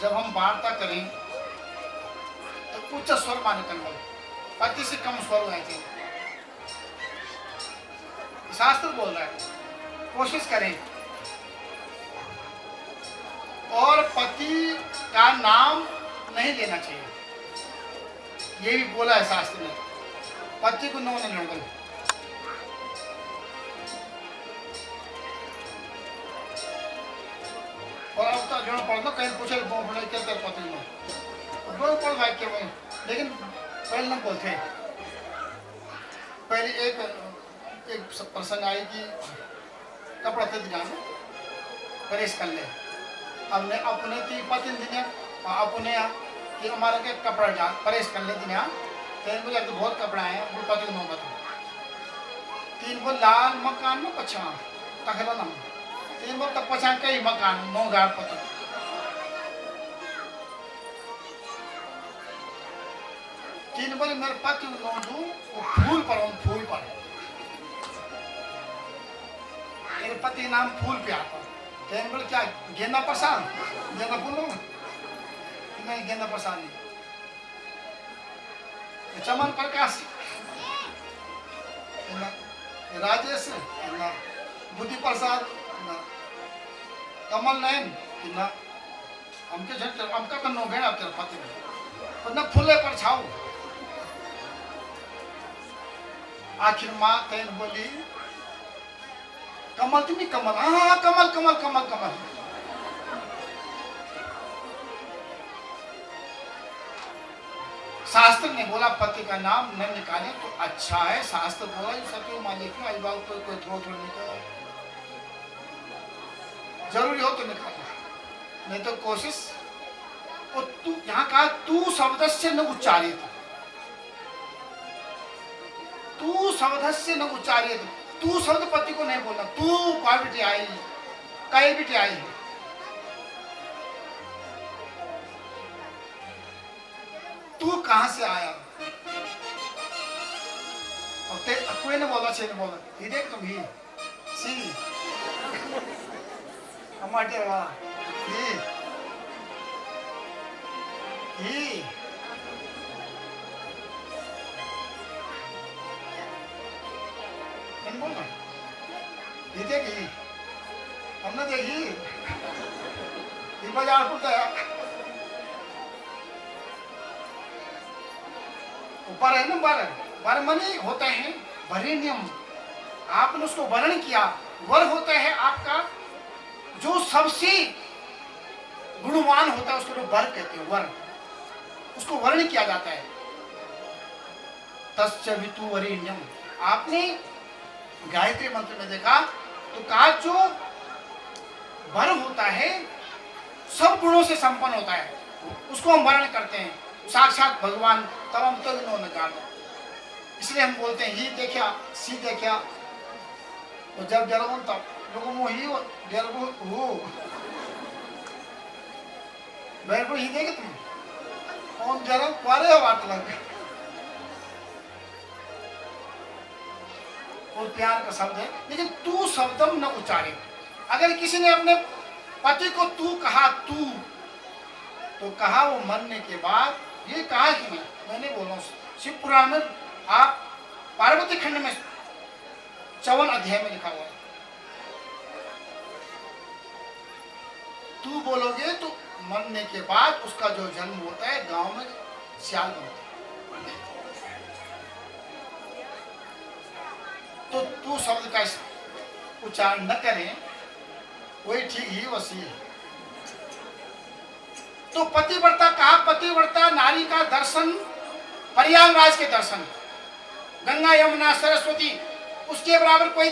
जब हम वार्ता करें तो उच्च स्वर माने कन्वल, पति से कम स्वर होना चाहिए। शास्त्र बोल रहा है कोशिश करें, और पति का नाम नहीं लेना चाहिए, ये भी बोला है शास्त्र में, पति को नो नहीं होगा। और अब तो जो पढ़ लो कहीं पूछे क्या तेरे पति में दो पढ़ वाक्य में, लेकिन पहले न बोलते। पहले एक प्रसंग आई कि कपड़ा थे ध्यान प्रेस कर ले, हमने अपने की पति दिन अपने कि हमारा के कपड़ा डाल प्रेस कर ले दिन तेन बोले तो बहुत कपड़ा है वो पति नो बता तीन को लाल मकान में पछा तखला ना तीन को तक पछा कई मकान नो गाड़ पति तीन बोले मेरे पति नो दू फूल पर मेरे पति नाम फूल पे आता तेन बोले क्या गेंदा पसंद गेंदा फूल नहीं गेंदा पसंद नहीं चमन प्रकाश राजेश बुद्धि प्रसाद कमल नयन हमके झट हमका तो नो गया तेरे पति में न फूले पर छाओ। आखिर माँ तेन बोली कमल तुम्हें कमल हाँ कमल कमल कमल कमल शास्त्र ने बोला पति का नाम न निकाले तो अच्छा है। शास्त्र बोला सत्य मालिक आई बात तो कोई थोड़ा निकाल जरूरी हो तो निकालो नहीं तो कोशिश। और तू यहाँ कहा तू शब्द से न उच्चारित, तू शब्द से न उच्चारित, तू शब्द पति को नहीं बोलना। तू कई बेटी आई कई बेटी आई तू कहां से आया और ते कोई ने बोला छे ने बोला ये देख तुम ही सी हमारे वाला ये इन बोलना ये देखी हमने देखी ये बाजार खुलता है ऊपर है ना वर मनी होते हैं वरेण्यम, आपने उसको वर्ण किया। वर होता है आपका जो सबसे गुणवान होता है उसको वर कहते हैं, वर उसको वर्ण किया जाता है। तस्य वितु वरेण्यम आपने गायत्री मंत्र में देखा तो कहा जो वर होता है सब गुणों से संपन्न होता है उसको हम वर्ण करते हैं साक्षात भगवान तब हम तो इन्होंने गाड़ दो। इसलिए हम बोलते हैं ही देखा सी देखा और जब जरूर तब लोगों में ही जरूर हो मेरे को ही देखे तुम कौन जरूर पारे हो बात लग और प्यार का शब्द है। लेकिन तू शब्दम न उच्चारे। अगर किसी ने अपने पति को तू कहा तू तो कहा वो मरने के बाद ये कहा कि मैं नहीं बोल रहा हूँ, शिव पुराण में आप पार्वती खंड में 54 अध्याय में लिखा हुआ है। तू बोलोगे तो मरने के बाद उसका जो जन्म होता है गांव में सियाल बनता है। तो तू शब्द का उच्चारण न करें वही ठीक ही वसी है। तो पतिव्रता कहा पतिव्रता नारी का दर्शन प्रयागराज के दर्शन गंगा यमुना सरस्वती उसके बराबर कोई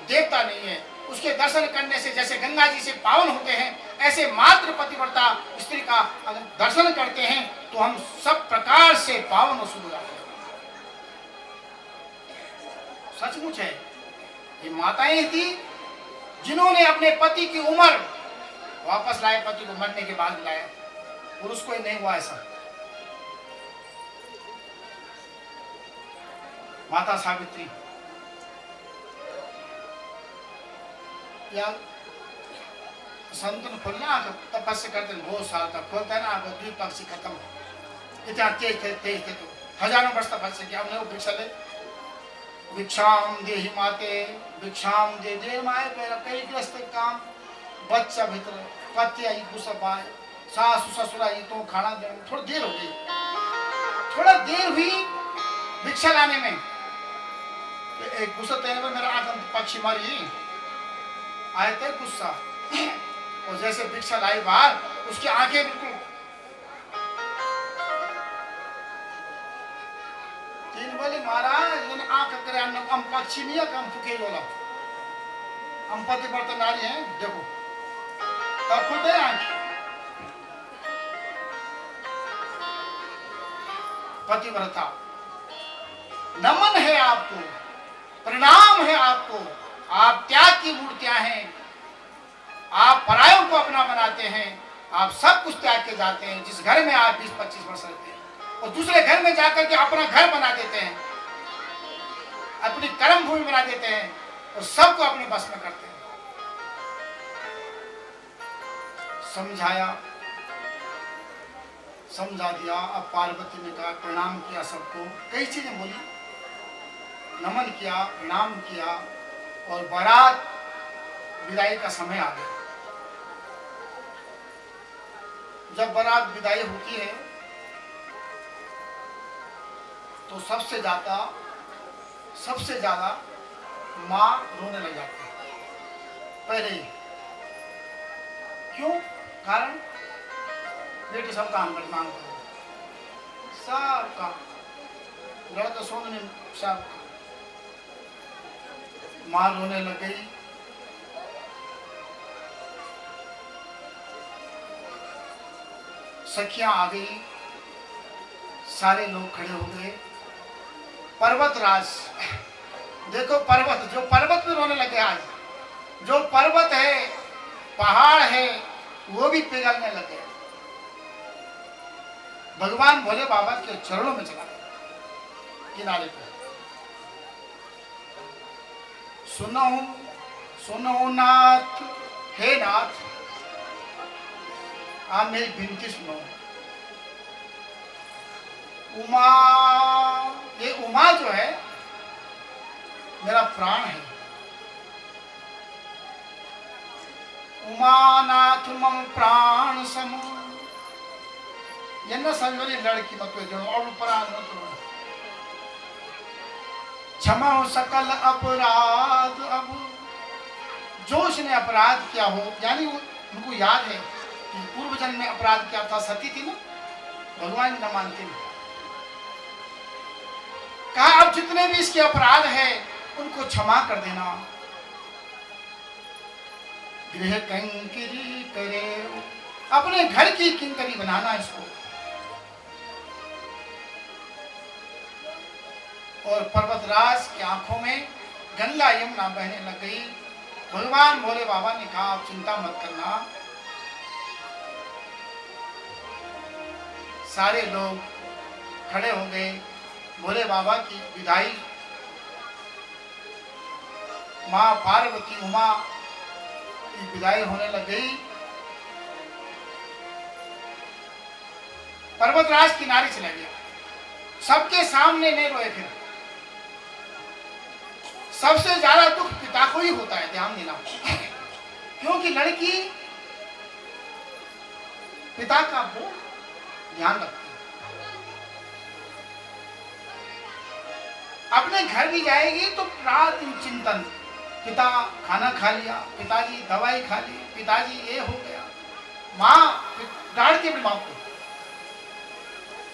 देवता नहीं है। उसके दर्शन करने से जैसे गंगा जी से पावन होते हैं ऐसे मात्र पतिव्रता स्त्री का अगर दर्शन करते हैं तो हम सब प्रकार से पावन और शुद्ध जाते हैं। सचमुच है ये माताएं थी जिन्होंने अपने पति की उम्र वापस लाए, पति को मरने के बाद लाया। पुरुष कोई नहीं हुआ ऐसा। माता सावित्री या संतन खोलना आंख तपस्या करते बहुत साल तक खोलता है ना आंख द्वीप पक्षी खत्म इतना तेज थे तो हजारों वर्ष तपस्या किया हमने वो भिक्षा ले भिक्षाम देहि माते भिक्षाम दे दे माए मेरा कई ग्रस्त काम बच्चा भीतर पति आई गुस्सा आए सासु ससुर आई तो खाना दे थोड़ी देर हो गई थोड़ा देर हुई भिक्षा लाने में तो एक गुस्सा तेरे में मेरा आंख पक्षी मारी आए थे गुस्सा और जैसे भिक्षा लाई बाहर उसकी आंखें बिल्कुल तीन बोले महाराज आंख करे हम पक्षी नहीं है हम फुके बोला हम पति बर्तन नारी हैं देखो तब खुलते आंख पतिव्रता नमन है आपको प्रणाम है आपको आप त्याग की मूर्तियां हैं आप परायों को अपना बनाते हैं आप सब कुछ त्याग के जाते हैं जिस घर में आप 20-25 वर्ष रहते हैं और दूसरे घर में जाकर के अपना घर बना देते हैं अपनी कर्म भूमि बना देते हैं और सबको अपने बस में करते हैं समझा दिया अब पार्वती ने कहा प्रणाम किया सबको कई चीजें बोली नमन किया प्रणाम किया और बारात विदाई का समय आ गया जब बारात विदाई होती है तो सबसे ज्यादा मां रोने लग जाती है पहले ही क्यों कारण बेटे सब काम कर मांग कर सब काम लड़का सोने सब मां रोने लग गई सखियां आ गई सारे लोग खड़े हो गए पर्वतराज देखो पर्वत जो पर्वत में रोने लगे आज जो पर्वत है पहाड़ है वो भी पिघलने लगे भगवान भोले बाबा के चरणों में चला गया किनारे पर सुनो नाथ हे नाथ आप मेरी विनती सुनो उमा ये उमा जो है मेरा प्राण है उमानाथ मम प्राण सम ये न समझो लड़की मत जो और प्राण मत क्षमा हो सकल अपराध अब जो उसने अपराध किया हो यानी उनको याद है कि पूर्व जन्म में अपराध किया था सती थी ना भगवान न मानती कहा अब जितने भी इसके अपराध है उनको क्षमा कर देना गृह कंकरी करे अपने घर की किंकरी बनाना इसको और पर्वतराज की आंखों में गंगा यमुना बहने लग गई भगवान भोले बाबा ने कहा आप चिंता मत करना सारे लोग खड़े हो गए भोले बाबा की विदाई मां पार्वती उमा की विदाई होने लग गई पर्वतराज किनारे चला गया सबके सामने नहीं रोए फिर सबसे ज्यादा दुख पिता को ही होता है ध्यान देना क्योंकि लड़की पिता का वो ध्यान रखती है अपने घर भी जाएगी तो रात दिन चिंतन पिता खाना खा लिया पिताजी दवाई खा ली पिताजी ये हो गया माँ डांटती अपनी माँ को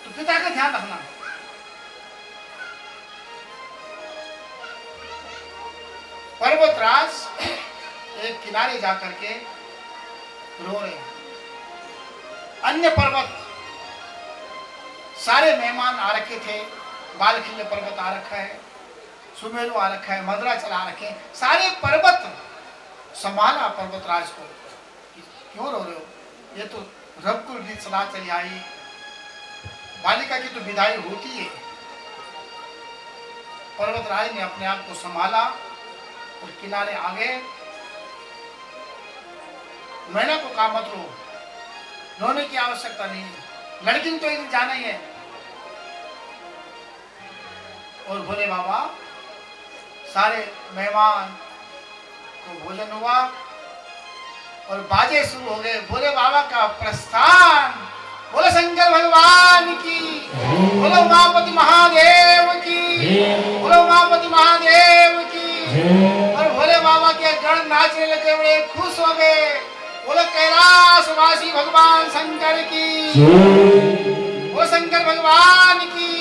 तो पिता का ध्यान रखना पर्वतराज एक किनारे जाकर के रो रहे हैं अन्य पर्वत सारे मेहमान आ रखे थे बालखिल्य पर्वत आ रखा है सुमेरु आ रखा है मदरा चला रखे सारे पर्वत संभाला पर्वतराज को क्यों रो रहे हो ये तो रघुकुल रीत सदा चली आई बालिका की तो विदाई होती है पर्वतराज ने अपने आप को संभाला और किनारे आ गए मैना को कहा मत रो, रोने की आवश्यकता नहीं, लड़की तो एक जाना ही है। और भोले बाबा सारे मेहमान को भोजन हुआ और बाजे शुरू हो गए। भोले बाबा का प्रस्थान। बोलो शंकर भगवान की, बोलो उमापति महादेव की, बोलो उमापति महादेव की। और भोले बाबा के गण नाचने लगे, बड़े खुश हो गए। बोलो कैलाशवासी भगवान शंकर की, बोलो शंकर भगवान की।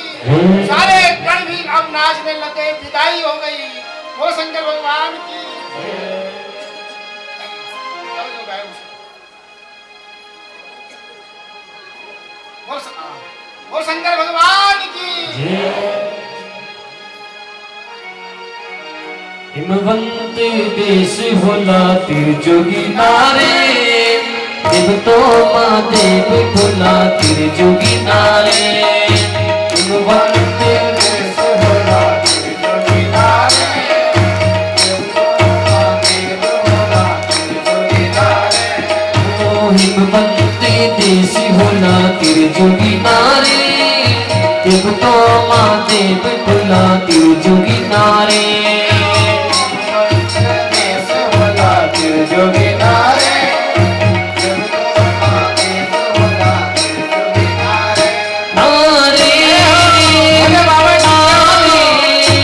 सारे गण भी अब नाचने लगे, विदाई हो गई। बोलो शंकर भगवान की। बोल शंकर भगवान की। हिमवंत देश होला तिरजोगी नारे, देव तो महादेव भोला तिरजोगी नारे। हिमवंत देश होला तिरजोगी नारे, देव तो महादेव भोला तिरजोगी नारे। ओ हिमवंत देश होला तिरजोगी नारे, देव तो महादेव भोला तिरजोगी नारे। तिरजोगी नारे, देव तो महादेव भोला तिरजोगी नारे। नारे बोले बाबा नारे,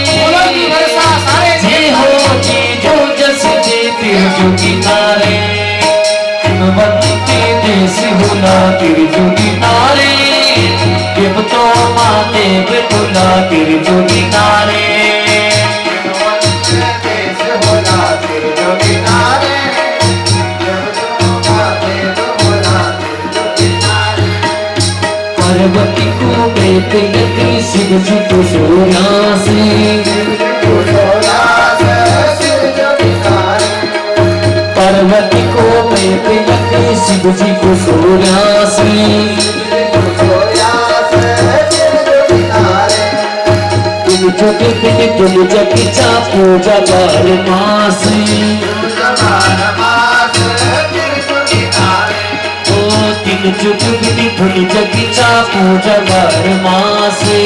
बोलो की वर्षा सारे जे हो जी जो जस जे तिरजोगी नारे। हिमवंती देश होला तिरजोगी नारे, देव तो महादेव भोला तिरजोगी नारे। हिमवंत देश होला तिरजोगी नारे, देव तो महादेव भोला तिरजोगी नारे। पार्वती को प्रेत लगी, शिव जी को सोरासी, पार्वती को प्रेत लगी, शिव जी को सोरासी। जोगी बिन तुम जगी चा पूजा बार मासी। ओ दिन जुग बिन तुम जगी चा पूजा बार मासी।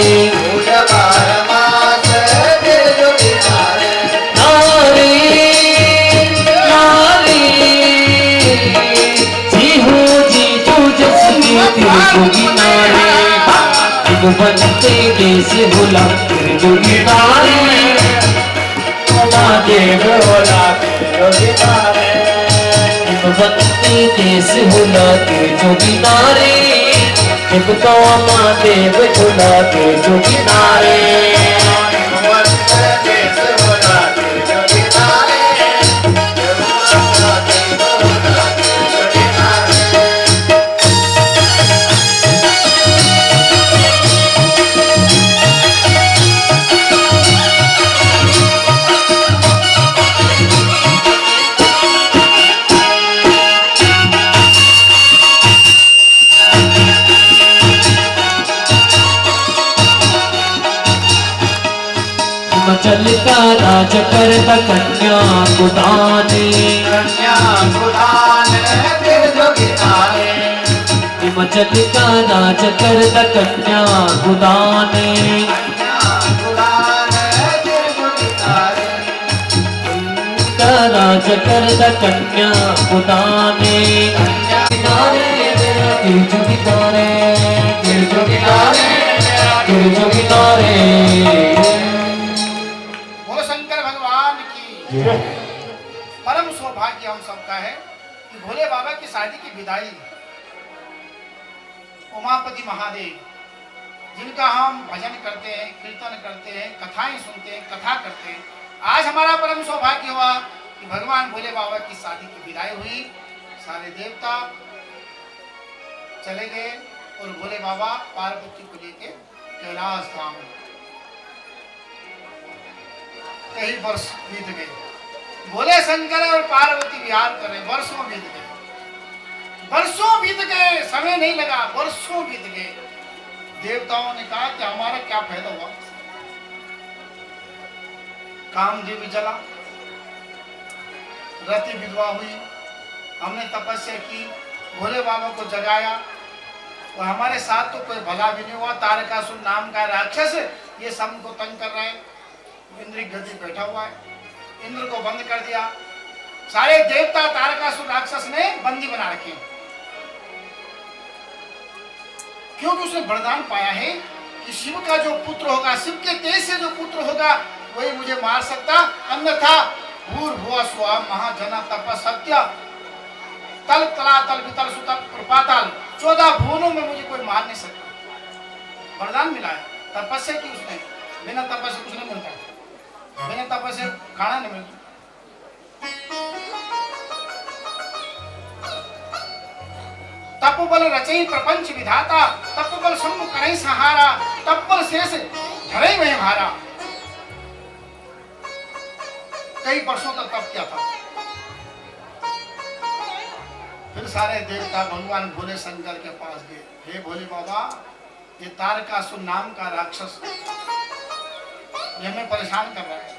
नारी नारी जी हो जी जो जस तिरजोगी नारे। हिमवंती देश होला तिरजोगी नारे, महादेव भोला तिरजोगी नारे। हिमवंती देश होला तिरजोगी नारे, देव तो महादेव भोला तिरजोगी नारे। हिमवंत देश होला तिरजोगी नारे, देव तो महादेव भोला तिरजोगी नारे। हिमाचल का राज करता कन्या कुदाने, कन्या कुदाने तिरजोगी नारे। हिमाचल का राज करता कन्या कुदाने, कन्या कुदाने तिरजोगी नारे। का राज करता कन्या कुदाने, कन्या कुदाने तिरजोगी नारे, तिरजोगी नारे, तिरजोगी नारे। परम सौभाग्य हम सबका है कि भोले बाबा की शादी की विदाई उमापति महादेव, जिनका हम भजन करते हैं, कीर्तन करते हैं, कथाएं सुनते हैं, कथा करते हैं। आज हमारा परम सौभाग्य हुआ कि भगवान भोले बाबा की शादी की विदाई हुई। सारे देवता चले गए और भोले बाबा पार्वती को लेके कैलाश धाम। कई वर्ष बीत गए, भोले शंकर और पार्वती विहार कर रहे, वर्षों बीत गए, वर्षों बीत गए, समय नहीं लगा, वर्षों बीत गए। देवताओं ने कहा कि हमारा क्या फायदा हुआ। कामदेव जला, रति विधवा हुई, हमने तपस्या की, भोले बाबा को जगाया, और हमारे साथ तो कोई भला भी नहीं हुआ। तारकासुर नाम का राक्षस ये सब को तंग कर रहा है। इंद्र की गद्दी बैठा हुआ है, इंद्र को बंद कर दिया। सारे देवता तारकासुर राक्षस ने बंदी बना रखे, क्योंकि उसने वरदान पाया है कि शिव का जो पुत्र होगा, शिव के तेज से जो पुत्र होगा वही मुझे मार सकता, अन्यथा भूर्भुवः स्वः महाजन तप सत्य तल तलातल वितल सुतल पाताल, 14 भुवनों में मुझे कोई मार नहीं सकता। वरदान मिला है, तपस्या की उसने, बिना तपस्या कुछ नहीं मिलता, बिना तपस्या खाना नहीं मिलता। तपोबल रचई प्रपंच विधाता, तपोबल शंभु करई सहारा, तपोबल शेष धरई वही भारा। कई वर्षों तक तप किया था। फिर सारे देवता भगवान भोले शंकर के पास गए, हे भोले बाबा, ये तारकासुर नाम का राक्षस ये हमें परेशान कर रहा है,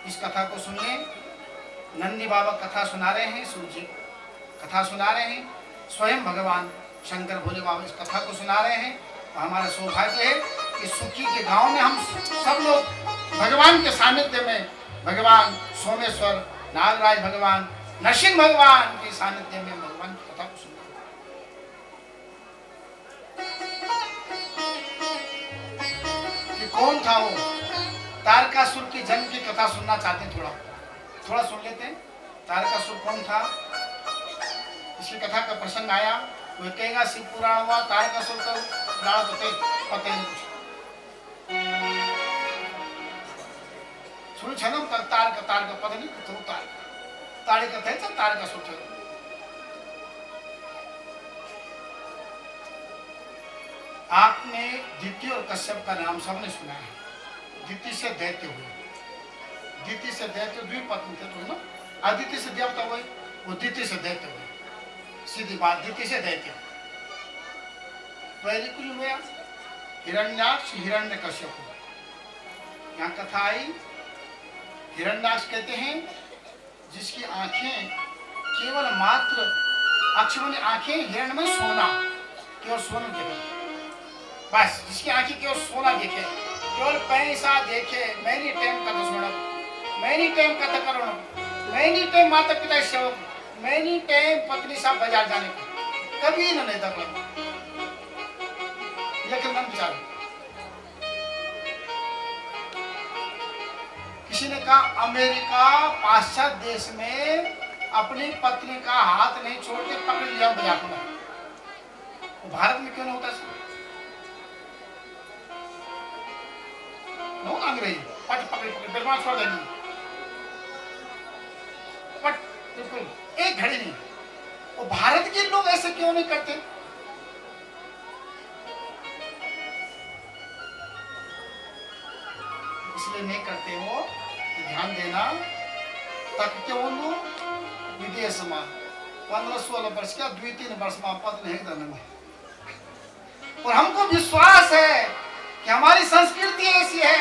इस कथा को सुनिए। नंदी बाबा कथा सुना रहे हैं, सूर्य जी कथा सुना रहे हैं, स्वयं भगवान शंकर भोले बाबा इस कथा को सुना रहे हैं। और हमारा सौभाग्य है कि सुखी के गांव में हम सब लोग भगवान के सानिध्य में, भगवान सोमेश्वर, नागराज भगवान, नरसिंह भगवान के सानिध्य में भगवान की कथा को सुना। कि कौन था वो तारकासुर की जन्म की कथा सुनना चाहते हैं, थोड़ा सुन लेते हैं। तारकासुर कौन था, इसकी कथा का प्रसंग आया। वो कहेगा शिव पुराण हुआ, तारकासुर का पुराण होते पता ही नहीं कुछ। सुन छनम तार का पता नहीं तो तारे का थे तारकासुर थे। आपने दिति और कश्यप का नाम सबने सुना है। दिति से दैत्य हुए, दिति से दैत्य द्विपत्नी थे तो ना, अदिति से देवता हुए, वो दिति से दैत्य हुए। सीधी बात, दिति से दैत्य। पहले कुछ हुआ हिरण्याक्ष हिरण्यकश्यप हुआ। यहाँ कथा आई, हिरण्याक्ष कहते हैं जिसकी आंखें केवल मात्र, अक्ष माने आंखें, हिरण में सोना, केवल सोना देखे, बस जिसकी आंखें केवल सोना देखे, केवल पैसा देखे, मैनी टाइम कथा सुना, मैनी टाइम कथा करो, मैनी टाइम माता पिता सेवक, मैनी टाइम पत्नी साहब बाजार जाने को, कभी न नहीं दखल, लेकिन मन विचार। किसी ने कहा अमेरिका पाश्चात्य देश में अपनी पत्नी का हाथ नहीं छोड़ते पकड़ लिया बाजार में, भारत में क्यों नहीं होता? अंग्रेजी पट पकड़ बिल्कुल छोड़ देंगे, पट बिल्कुल एक घड़ी नहीं। वो भारत के लोग ऐसे क्यों नहीं करते? इसलिए नहीं करते वो, ध्यान देना। तक के वो विदेश में 15-16 वर्ष का 2-3 वर्ष में पद नहीं करने, और हमको विश्वास है कि हमारी संस्कृति ऐसी है,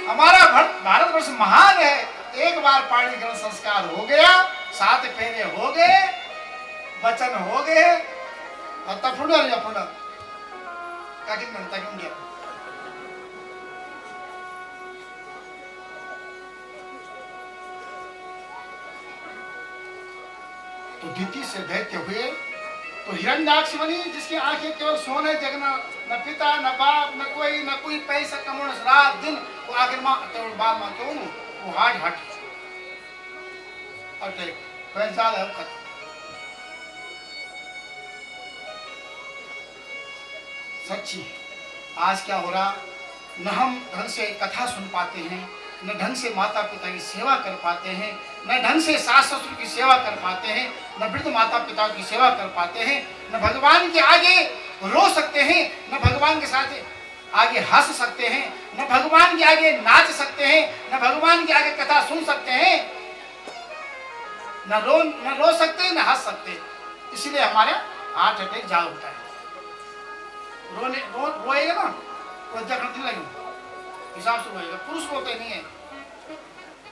हमारा भारतवर्ष महान है। एक बार पाणी ग्रहण संस्कार हो गया, 7 फेरे हो गए, वचन हो गए, और तब फुड़ा गया। तो दिति से दैत्य हुए, तो हिरण्याक्ष बनी जिसकी आंखें केवल सोने देखना, न पिता न बाप न कोई पैसा कमाना, रात दिन वो आखिर माँ केवल बाल माँ क्यों वो हार्ट अटैक पैसा है खत्म। सच्ची आज क्या हो रहा, न हम ढंग से कथा सुन पाते हैं, न ढंग से माता पिता की सेवा कर पाते हैं, न ढंग से सास ससुर की सेवा कर पाते हैं, न वृद्ध माता पिता की सेवा कर पाते हैं, न भगवान के आगे रो सकते हैं, न भगवान के साथ आगे हंस सकते हैं, न भगवान के आगे नाच सकते हैं, न भगवान के आगे कथा सुन सकते हैं, न रो सकते न हंस सकते। इसलिए हमारे हार्ट अटैक जा होता है। रोएगा ना तो जगह नहीं लगेगा, हिसाब से रोएगा। पुरुष रोते नहीं है,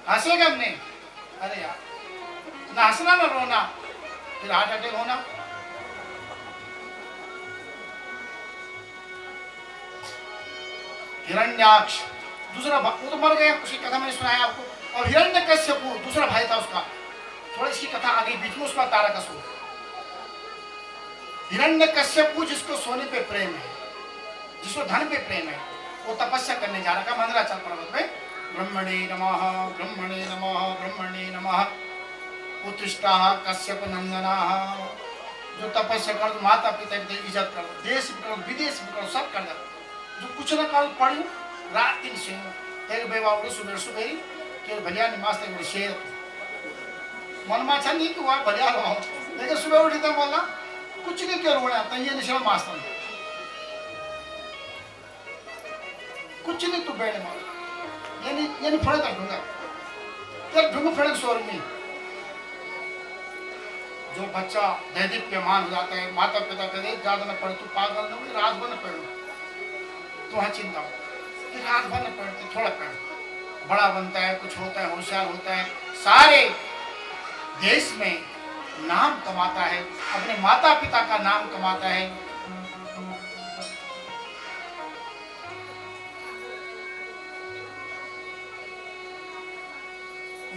हंसेगा हमने, अरे यार ना हंसना ना रोना, फिर हार्ट अटैक होना। हिरण्याक्ष दूसरा वो तो मर गया, उसकी कथा मैंने सुनाया आपको। और हिरण्यकश्यप दूसरा भाई था उसका, थोड़ा इसकी कथा आगे बीच में, उसका तारकासुर। हिरण्यकश्यप जिसको सोने पे प्रेम है, जिसको धन पे प्रेम है, वो तपस्या करने जा रहा था मंदराचल पर्वत में। ब्रह्मणे नमः ब्रह्मणे नमः ब्रह्मणे नमः उत्तिष्ठा कश्यप नंदनाः। जो तपस्या कर, माता पिता की इज्जत कर, देश भी करो विदेश भी करो, सब कर दो। जो कुछ न काल पढ़ू रात दिन से तेरे बेवा उड़े सुबह सुबह के भलिया निवास ते शेर मन में अच्छा नहीं कि वहाँ भलिया रहो, लेकिन सुबह उठी तो बोला कुछ नहीं क्यों रोना तो ये निशा मास्टर कुछ नहीं तू बैठे मार ये नहीं फड़े कर दूंगा तेरे ढूंढ फड़े स्वर्ग में। जो बच्चा दैदीप्यमान हो जाता है, माता पिता कहते ज्यादा न पढ़, तू पागल न हो, रात भर न पढ़, तो वहाँ चिंता हो कि रात भर न पढ़ते, थोड़ा पढ़, बड़ा बनता है, कुछ होता है, होशियार होता है, सारे देश में नाम कमाता है, अपने माता पिता का नाम कमाता है।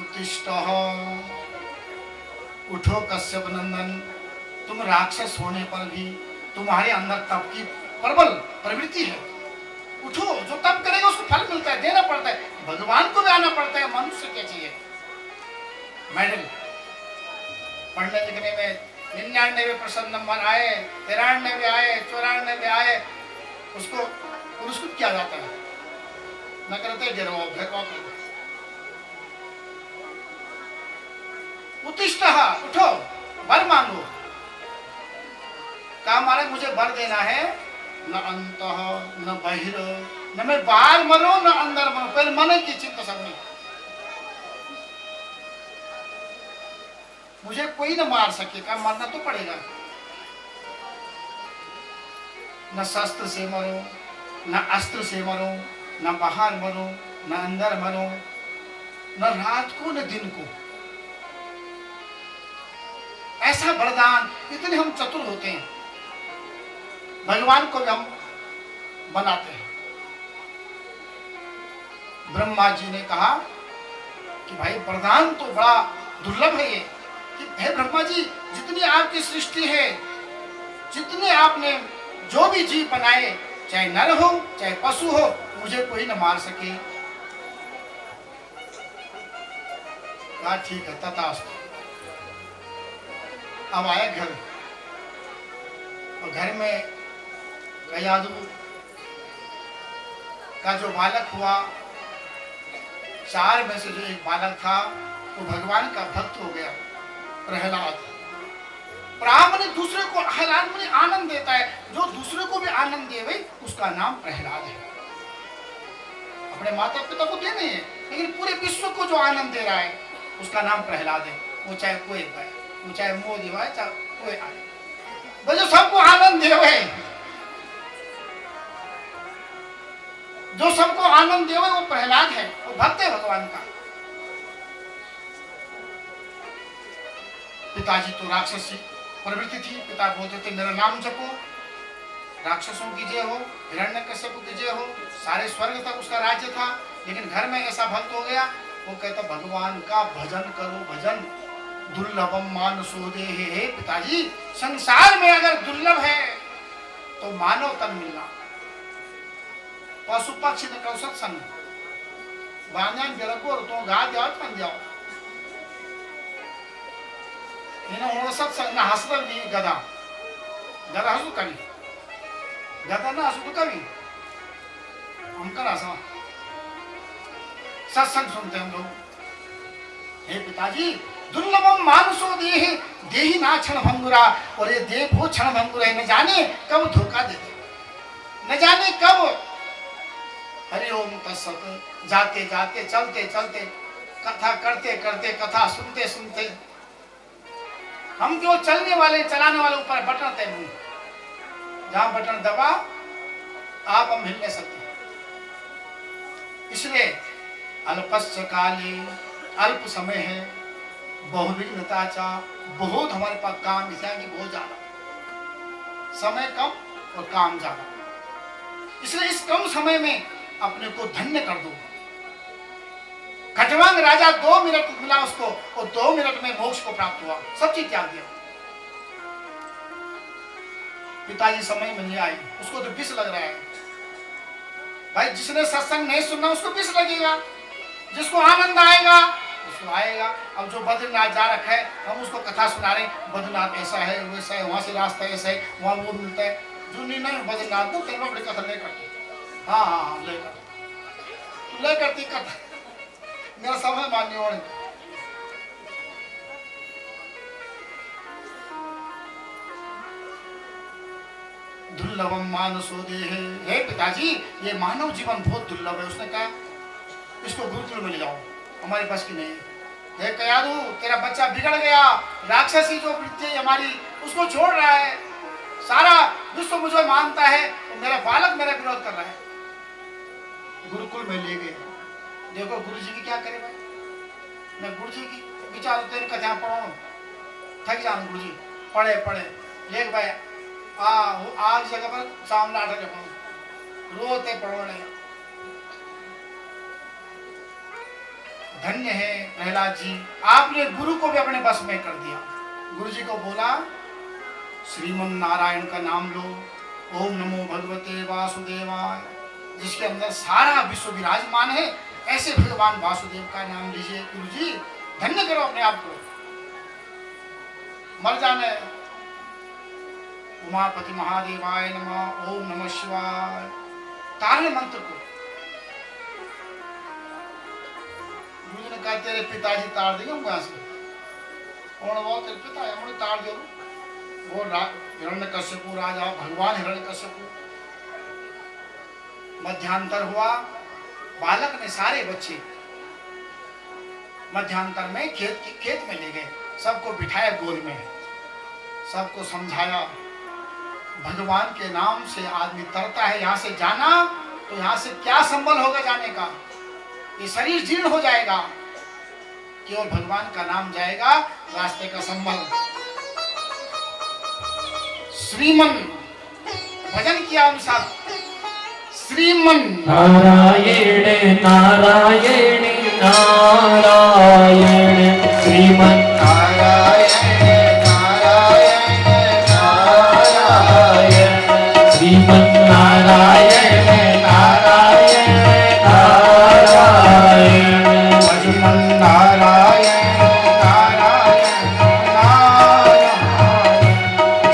उत्तिष्ठः, उठो कश्यप नंदन, तुम राक्षस होने पर भी तुम्हारे अंदर तप की प्रबल प्रवृत्ति है। उठो, जो तप करेगा उसको फल मिलता है, देना पड़ता है, भगवान को भी आना पड़ता है। मनुष्य क्या चाहिए? मेडल पढ़ने लिखने में 99% नंबर आए, 93 आए, 94 आए, उसको पुरस्कृत किया जाता है, न करते गिरवा भेदभाव करते। उत्तिष्ठः, उठो, वर मांगो। कहा महाराज मुझे वर देना है, न अंतः न बहिर, न मैं बाहर मरो न अंदर मरो, पहले मन की चिंता सबने। मुझे कोई न मार सके, कहा मरना तो पड़ेगा। न शस्त्र से मरो, न अस्त्र से मरो, न बाहर मरो, न अंदर मरो, न रात को न दिन को। ऐसा वरदान, इतने हम चतुर होते हैं, भगवान को भी हम बनाते हैं। ब्रह्मा जी ने कहा कि भाई वरदान तो बड़ा दुर्लभ है ये, कि हे ब्रह्मा जी जितनी आपकी सृष्टि है, जितने आपने जो भी जीव बनाए, चाहे नर हो चाहे पशु हो, मुझे कोई न मार सके। कहा ठीक है, तथास्तु। अब आए घर, और घर में यादव का जो बालक हुआ, 4 में से जो एक बालक था वो भगवान का भक्त हो गया, प्रहलाद। ब्राह्मण दूसरे को आह्लाद आनंद देता है, जो दूसरे को भी आनंद दे भाई उसका नाम प्रहलाद है। अपने माता पिता को देने हैं, लेकिन पूरे विश्व को जो आनंद दे रहा है उसका नाम प्रहलाद है। वो चाहे कोई भाई, वो चाहे मोदी भाई, चाहे कोई आए, वो जो सबको आनंद दे हुए, जो सबको आनंद दे हुए वो प्रहलाद है, वो भक्त है भगवान का। पिताजी तो राक्षसी प्रवृत्ति थी, पिता बोलते थे मेरा नाम जपो, राक्षसों की जय हो, हिरण्यकश्यप की जय हो, सारे स्वर्ग तक उसका राज्य था। लेकिन घर में ऐसा भक्त हो गया, वो कहता भगवान का भजन करो, भजन दुर्लभम मानुषो देहे। हे पिताजी, संसार में अगर दुर्लभ है तो मानव तन मिलना, पशु पक्षी ने कहो सत्संग, बांजान जलको तो गा जाओ बन जाओ, इन्होंने सत्संग ना हंसता भी गधा, गधा हंसू कभी, गधा ना हंसू तो कभी हम कर हंसा, सत्संग सुनते हम लोग। हे पिताजी, दुर्लभम मानुषो देहि, देहि ना क्षण भंगुरा, और ये देह वो क्षण भंगुरा है, न जाने कब धोखा दे दे, न जाने कब। हरिओम तत्सत। जाते जाते चलते चलते कथा करते करते कथा सुनते सुनते हम जो चलने वाले चलाने वाले ऊपर बटन तय नहीं, जहां बटन दबा आप हम हिल नहीं सकते। इसलिए अल्पस्य काले, अल्प समय है, बहुविघ्नता चा, बहुत हमारे पास काम विषय की बहुत ज्यादा, समय कम और काम ज्यादा, इसलिए इस कम समय में अपने को धन्य कर दो। खटवांग राजा 2 मिनट मिला उसको और 2 मिनट में मोक्ष को प्राप्त हुआ, सब चीज त्याग दिया। पिताजी समय में नहीं आए, उसको तो विष लग रहा है भाई। जिसने सत्संग नहीं सुनना उसको विष लगेगा, जिसको आनंद आएगा उसको आएगा। अब जो बद्रीनाथ जा रखा है, हम उसको कथा सुना रहे, बद्रीनाथ ऐसा है वैसा है, वहां से रास्ता ऐसा है, वहां वो मिलता है। जो नहीं बद्रीनाथ तो तेरे बड़ी कथा नहीं करती। हाँ हाँ हाँ लेकर तू ले करती कथा, मेरा समय मान्य हो। दुर्लभम मानसो देहे, हे पिताजी ये मानव जीवन बहुत दुर्लभ है। उसने कहा इसको गुरुकुल में ले जाओ, हमारे पास की नहीं। हे कयादू तेरा बच्चा बिगड़ गया, राक्षसी जो वृत्ति हमारी उसको छोड़ रहा है, सारा विश्व मुझे मानता है और मेरा बालक मेरा विरोध कर रहा है। गुरुकुल में ले गए, देखो गुरु जी की क्या करे भाई। मैं गुरु जी की विचार तेरी कथा पढ़ो, थक जाऊं गुरु जी, पढ़े पढ़े लेख भाई आज जगह पर सामने आठ रोते पढ़ोने। धन्य है प्रहलाद जी, आपने गुरु को भी अपने बस में कर दिया। गुरु जी को बोला श्रीमन नारायण का नाम लो, ओम नमो भगवते वासुदेवाय, जिसके अंदर सारा विश्व विराजमान है, ऐसे भगवान वासुदेव का नाम लीजिए। गुरु जी धन्य करो अपने आप को, मर जाने। उमापति महादेवाय नमः, ओम नमः शिवाय, तारने मंत्र को। गुरु ने कहा तेरे पिताजी तार देंगे हम से, और वो तेरे पिता है हमने तार दो। वो हिरण्यकश्यपु राजा भगवान हिरण्यकश्यपु, मध्यांतर हुआ, बालक ने सारे बच्चे मध्यांतर में खेत में ले गए, सबको बिठाया गोद में, सबको समझाया भगवान के नाम से आदमी तरता है। यहाँ से जाना तो यहाँ से क्या संबल होगा जाने का, ये शरीर जीर्ण हो जाएगा, केवल भगवान का नाम जाएगा, रास्ते का संबल। श्रीमन भजन किया अनुसार, श्रीमन नारायण नारायण नारायण, श्रीमन नारायण श्रीमन नारायण नारायण नारायण, श्रीमन नारायण नारायण नारायण,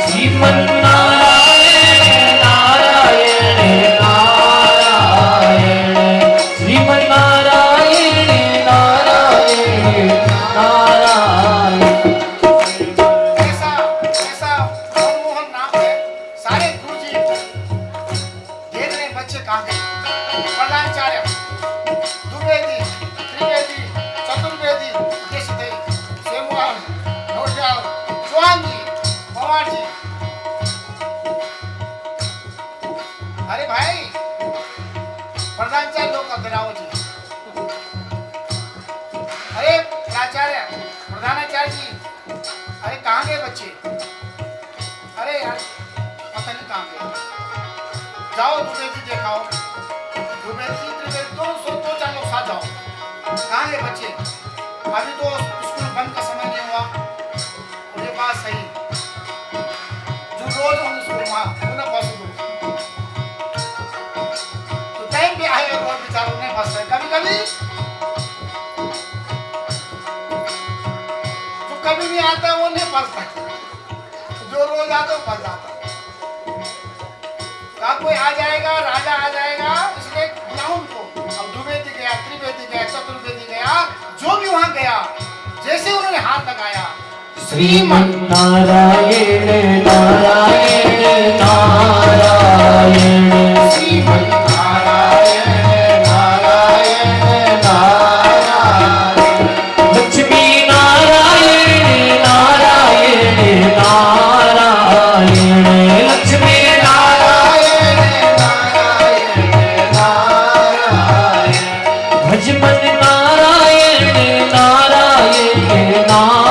श्रीमन नारायण नारायण नारायण, श्रीमन नारायण नारायण नारायण। ऐसा ऐसा मनमोहन नाम है। सारे गुरुजी देख रहे बच्चे कहाँ गए। प्रधानाचार्य, द्विवेदी, त्रिवेदी, चतुर्वेदी, जैसे सेमुआल, नौटियाल, चौहान जी, पवार जी। अरे भाई प्रधानाचार्य लोग कराओ जी। अरे प्राचार्य, प्रधानाचार्य जी, अरे कहाँ गए बच्चे? अरे यार पता नहीं कहाँ गए। जाओ द्विवेदी देखाओ, द्विवेदी त्रिवेदी दो चार लोग साथ जाओ। कहाँ गए बच्चे? अभी तो स्कूल बंद का समय नहीं हुआ। मुझे बात सही, जो रोज हम स्कूल वहाँ उन्हें बस दो तो टाइम पे आए और बेचारों ने बस है। कभी कभी जो कभी नहीं आता वो नहीं बसता, जो रोज आता वो बस जाता। कहा कोई आ जाएगा, राजा आ जाएगा, इसलिए बुलाओ उनको। अब द्विवेदी गया, त्रिवेदी गया, चतुर्वेदी गया, जो भी वहां गया, जैसे उन्होंने हाथ लगाया, श्रीमन नारायण नारायण नारायण, श्रीमन नारायण नारायण नारायण, लक्ष्मी नारायण नारायण नारायण, लक्ष्मी नारायण नारायण, भजमन नारायण नारायण नारायण।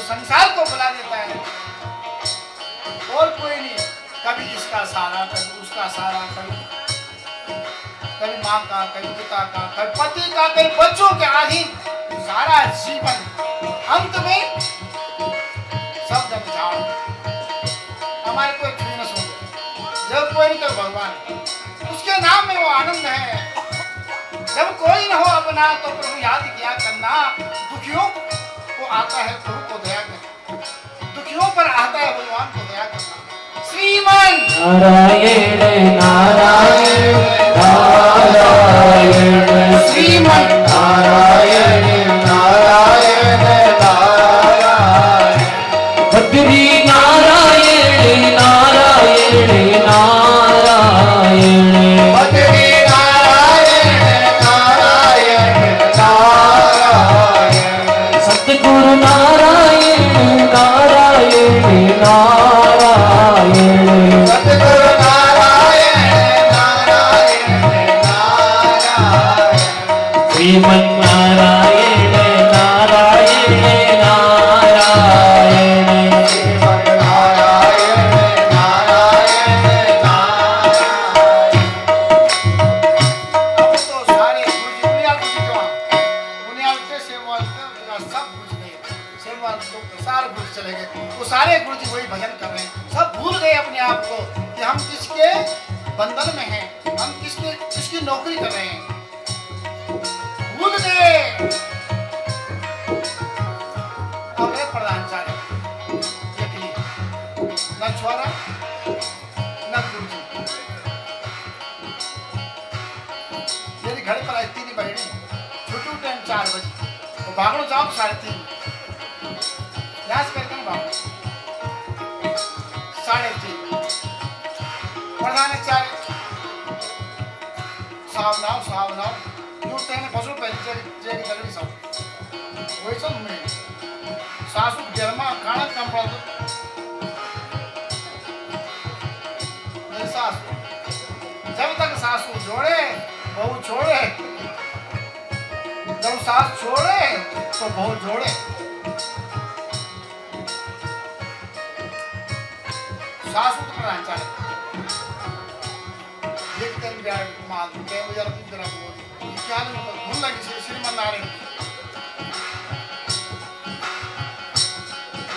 संसार को बुला देता है और कोई नहीं। कभी इसका सहारा, कभी उसका सहारा, कभी माँ का, कभी पिता का, कभी पति का, कभी बच्चों के अधीन सारा जीवन। अंत में सब जब झाड़, हमारे कोई छू न सुन, जब कोई नहीं तो भगवान, उसके नाम में वो आनंद है। जब कोई न हो अपना तो प्रभु याद किया करना। दुखियों को आता है प्रभु को दया करना, दुखियों पर आता है भगवान को दया करना। श्रीमन नारायण नारायण नारायण, श्रीमन नारायण नारायण नारायण, बद्री नारायण नारायण नारायण, बद्री सतगुरु नारायण नारायण नारायण, सतगुरु नारायण नारायण नारायण, श्रीमन नारायण नारायण नारायण, श्रीमन नारायण नारायण नारायण। अब तो सारे दुनिया कुछ क्यों दुनिया से सेवा सब कुछ नहीं, सेवा तो सारे गुरु चले गए, वो सारे गुरु जी वही भजन कर रहे हैं। सब भूल गए अपने आप को कि हम किसके बंधन में हैं, हम किसकी नौकरी कर रहे हैं, भूल गए। अब है प्रधानाचार्य अकेली, न छोरा न गुरु जी। मेरे घर पर आई 3 बहने, छुट्टी टाइम 4 बजे, तो भागो जाओ 3:30, याद करके भागो 3:30। प्रधानाचार्य सावनाव यूं तेने बसो पहले जेगी जल्दी सब वही सब में सासू जन्मा खाना कम पड़ा तो मेरी सासू जब तक सासू जोड़े बहू छोड़े, जब सास छोड़े तो बहू जोड़े। सासू तो प्रधानाचार्य देखते हैं बिहार माल के उधर इधर बोल क्या नहीं तो धुन लगी श्रीमन नारायण की।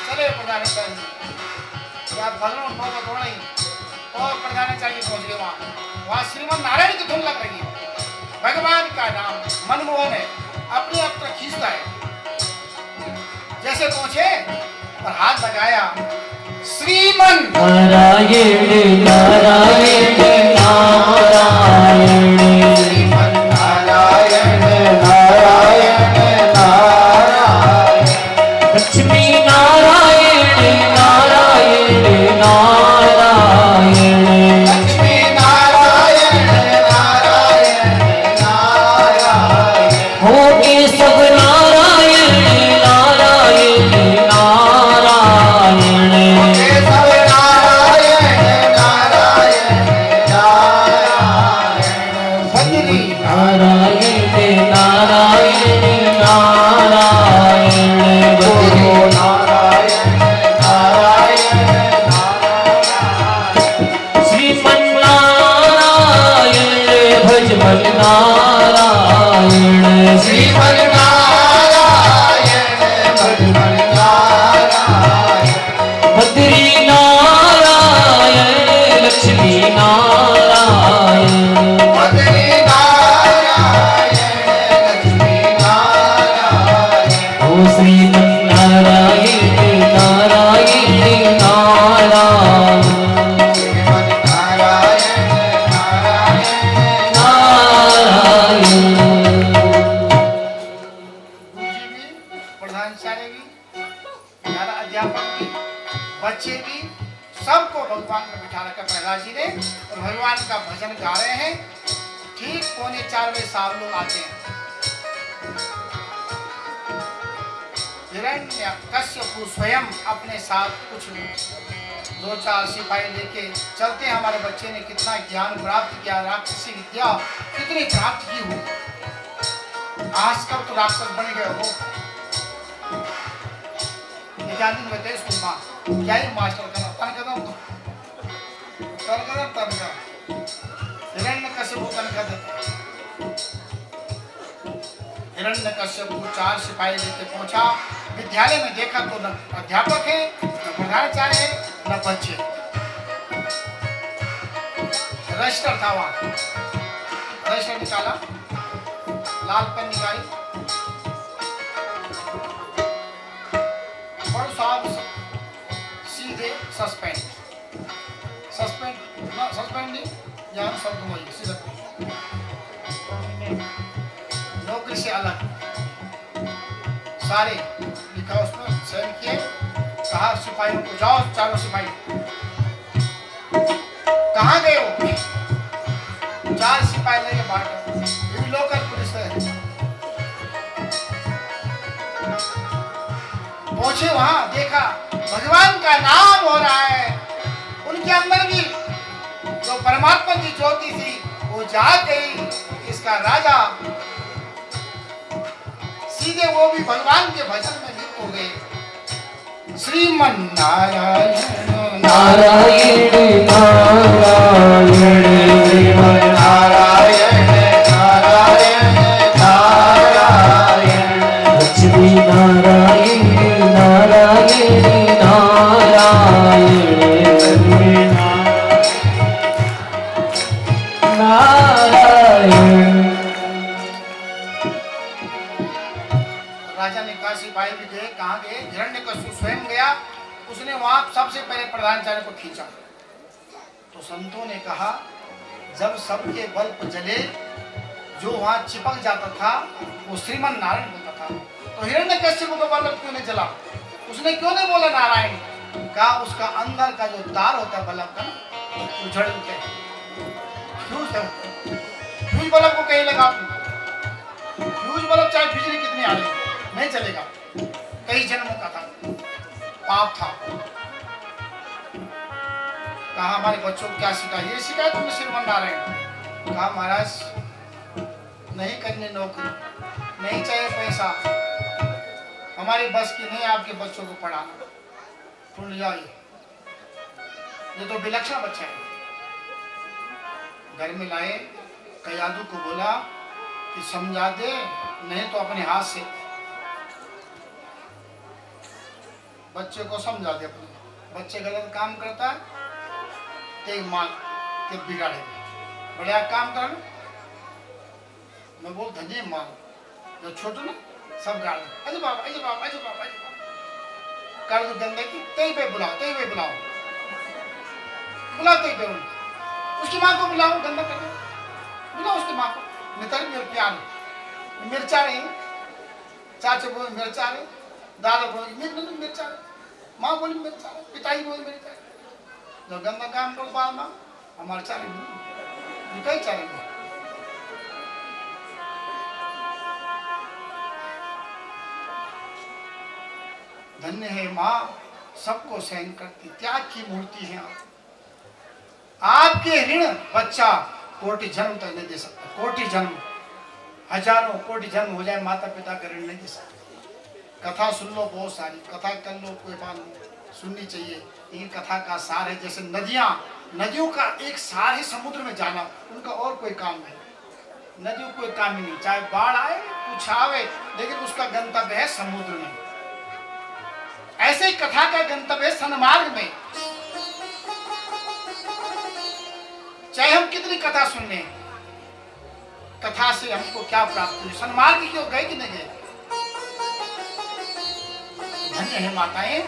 चले प्रधानाचार्य रात भजनों 9 बजे थोड़ा ही और प्रधानाचार्य पहुंच गए वहाँ श्रीमन नारायण की धुन लग रही है। भगवान का नाम मनमोहन है, अपने आप तक खींचता है। जैसे पहुंचे और हाथ लगाया, श्रीमन नारायण नारायण नारायण, श्रीमन नारायण नारायण नारायण, लक्ष्मी नारायण नारायण नारायण, लक्ष्मी नारायण नारायण नारायण, हो केशव नारायण नारायण नारायण, केशव नारायण नारायण नारायण, बद्री नारायण नारायण नारायण, बद्री नारायण नारायण नारायण, श्रीमन नारायण भजमन नारायण, श्रीमन नारायण भगवान नारायण, बद्री नारायण लक्ष्मी नारायण, बद्री नारायण लक्ष्मी नारायण, ओ श्रीमन नारायण नारायण नारायण, श्रीमन नारायण नारायण नारायण। गुरुजी भी, प्रधानाचार्य भी, हमारा अध्यापक भी, बच्चे भी, सबको भगवान में बिठा रखा प्रहलाद जी ने और भगवान का भजन गा रहे हैं। ठीक 3:45 बजे साहब लोग आते हैं। हिरण्यकश्यप स्वयं अपने साथ कुछ 2-4 सिपाही लेके चलते हैं। हमारे बच्चे ने कितना ज्ञान प्राप्त किया, राक्षसी विद्या कितनी प्राप्त की हो, आज कब तो राक्षस बन गए हो। जानी में थे स्कूल में क्या ही मास्टर करा तन कदम तन हिरण्यकश्यप तन कदम हिरण्यकश्यप 4 सिपाही लेके पहुंचा विद्यालय में। देखा तो न अध्यापक है, न प्रधानाचार्य है, न बच्चे। रजिस्टर था वहां, रजिस्टर निकाला, लाल पेन निकाली, बड़े साहब सीधे सस्पेंड नहीं यहाँ शब्द वही सीधा नौकरी से अलग सारे लिखा उसमें साइन किए। कहा सिपाहियों को जाओ, चारों सिपाही कहाँ गए हो? 4 सिपाही लेके बाहर, ये लोकल पुलिस है। पहुंचे वहां, देखा भगवान का नाम हो रहा है, उनके अंदर भी जो परमात्मा की ज्योति थी वो जाग गई। इसका राजा सीधे वो भी भगवान के भजन में लिप्त हो गए। श्रीमन नारायण नारायण नारायण श्रीमन नारायण नारायण नारायण लक्ष्मी नारायण नारायण नारायण लक्ष्मी नारायण। राजा ने कहा सिपाही भी गए, कहाँ गए? हिरण्यकश्यप स्वयं गया, उसने वहां सबसे पहले प्रधानाचार्य को खींचा। तो संतों ने कहा जब सबके बल पर जले जो वहां चिपक जाता था वो श्रीमन नारायण बोलता था, तो हिरण्यकश्यप को बल क्यों नहीं जला? उसने क्यों नहीं बोला नारायण? कहा उसका अंदर का जो तार होता है बल्ब का ना उजड़ के फ्यूज बल्ब को कहीं लगा, फ्यूज बल्ब चाहे बिजली कितनी आ रही नहीं चलेगा। कई जन्मों का था, पाप था। कहा हमारे बच्चों को क्या सिखाया? ये सिखाया तुमने श्रीमन नारायण। कहा महाराज नहीं करनी नौकरी, नहीं चाहिए पैसा, हमारी बस की नहीं आपके बच्चों को पढ़ाना। सुन लिया ये तो विलक्षण बच्चा है। घर में लाए, कयादू को बोला कि समझा दे, नहीं तो अपने हाथ से बच्चे को समझा दे। अपने बच्चे गलत काम करता है तो माँ के बिगाड़ेगा, बढ़िया काम कर। मैं बोल धनिया माँ जो छोटू ना सब गाड़ अजय बाबा अजय बाबा अजय बाबा अजय बाबा कर दो गंदे की। तेई पे बुलाओ, तेई पे बुलाओ, बुलाओ तेई पे उसकी माँ को बुलाओ, गंदा कर बुलाओ उसकी माँ को। नितर मेरे प्यार मिर्चा रही, चाचा बोले मिर्चा रहे, दादा बोले मिर्चा रहे, माँ बोली मिर्चा रहे, पिताजी बोले मिर्चा। जो गंदा काम कर बाल माँ हमारे चारे कई चारे में। धन्य है माँ, सबको सहन करती, त्याग की मूर्ति है आप। आपके ऋण बच्चा कोटि जन्म तक नहीं दे सकता। कोटि जन्म, हजारों कोटि जन्म हो जाए माता पिता का ऋण नहीं दे सकता। कथा सुन लो, बहुत सारी कथा कर लो, कोई बात नहीं, सुननी चाहिए। लेकिन कथा का सार है जैसे नदियों का एक सार है समुद्र में जाना, उनका और कोई काम नहीं। नदियों कोई काम ही नहीं, चाहे बाढ़ आए कुछ आवे, लेकिन उसका गंतव्य है समुद्र में। ऐसे ही कथा का गंतव्य है सन्मार्ग में। चाहे हम कितनी कथा सुन लें, कथा से हमको क्या प्राप्त हुई? सन्मार्ग क्यों गए कि नहीं गए? धन्य है माताएं।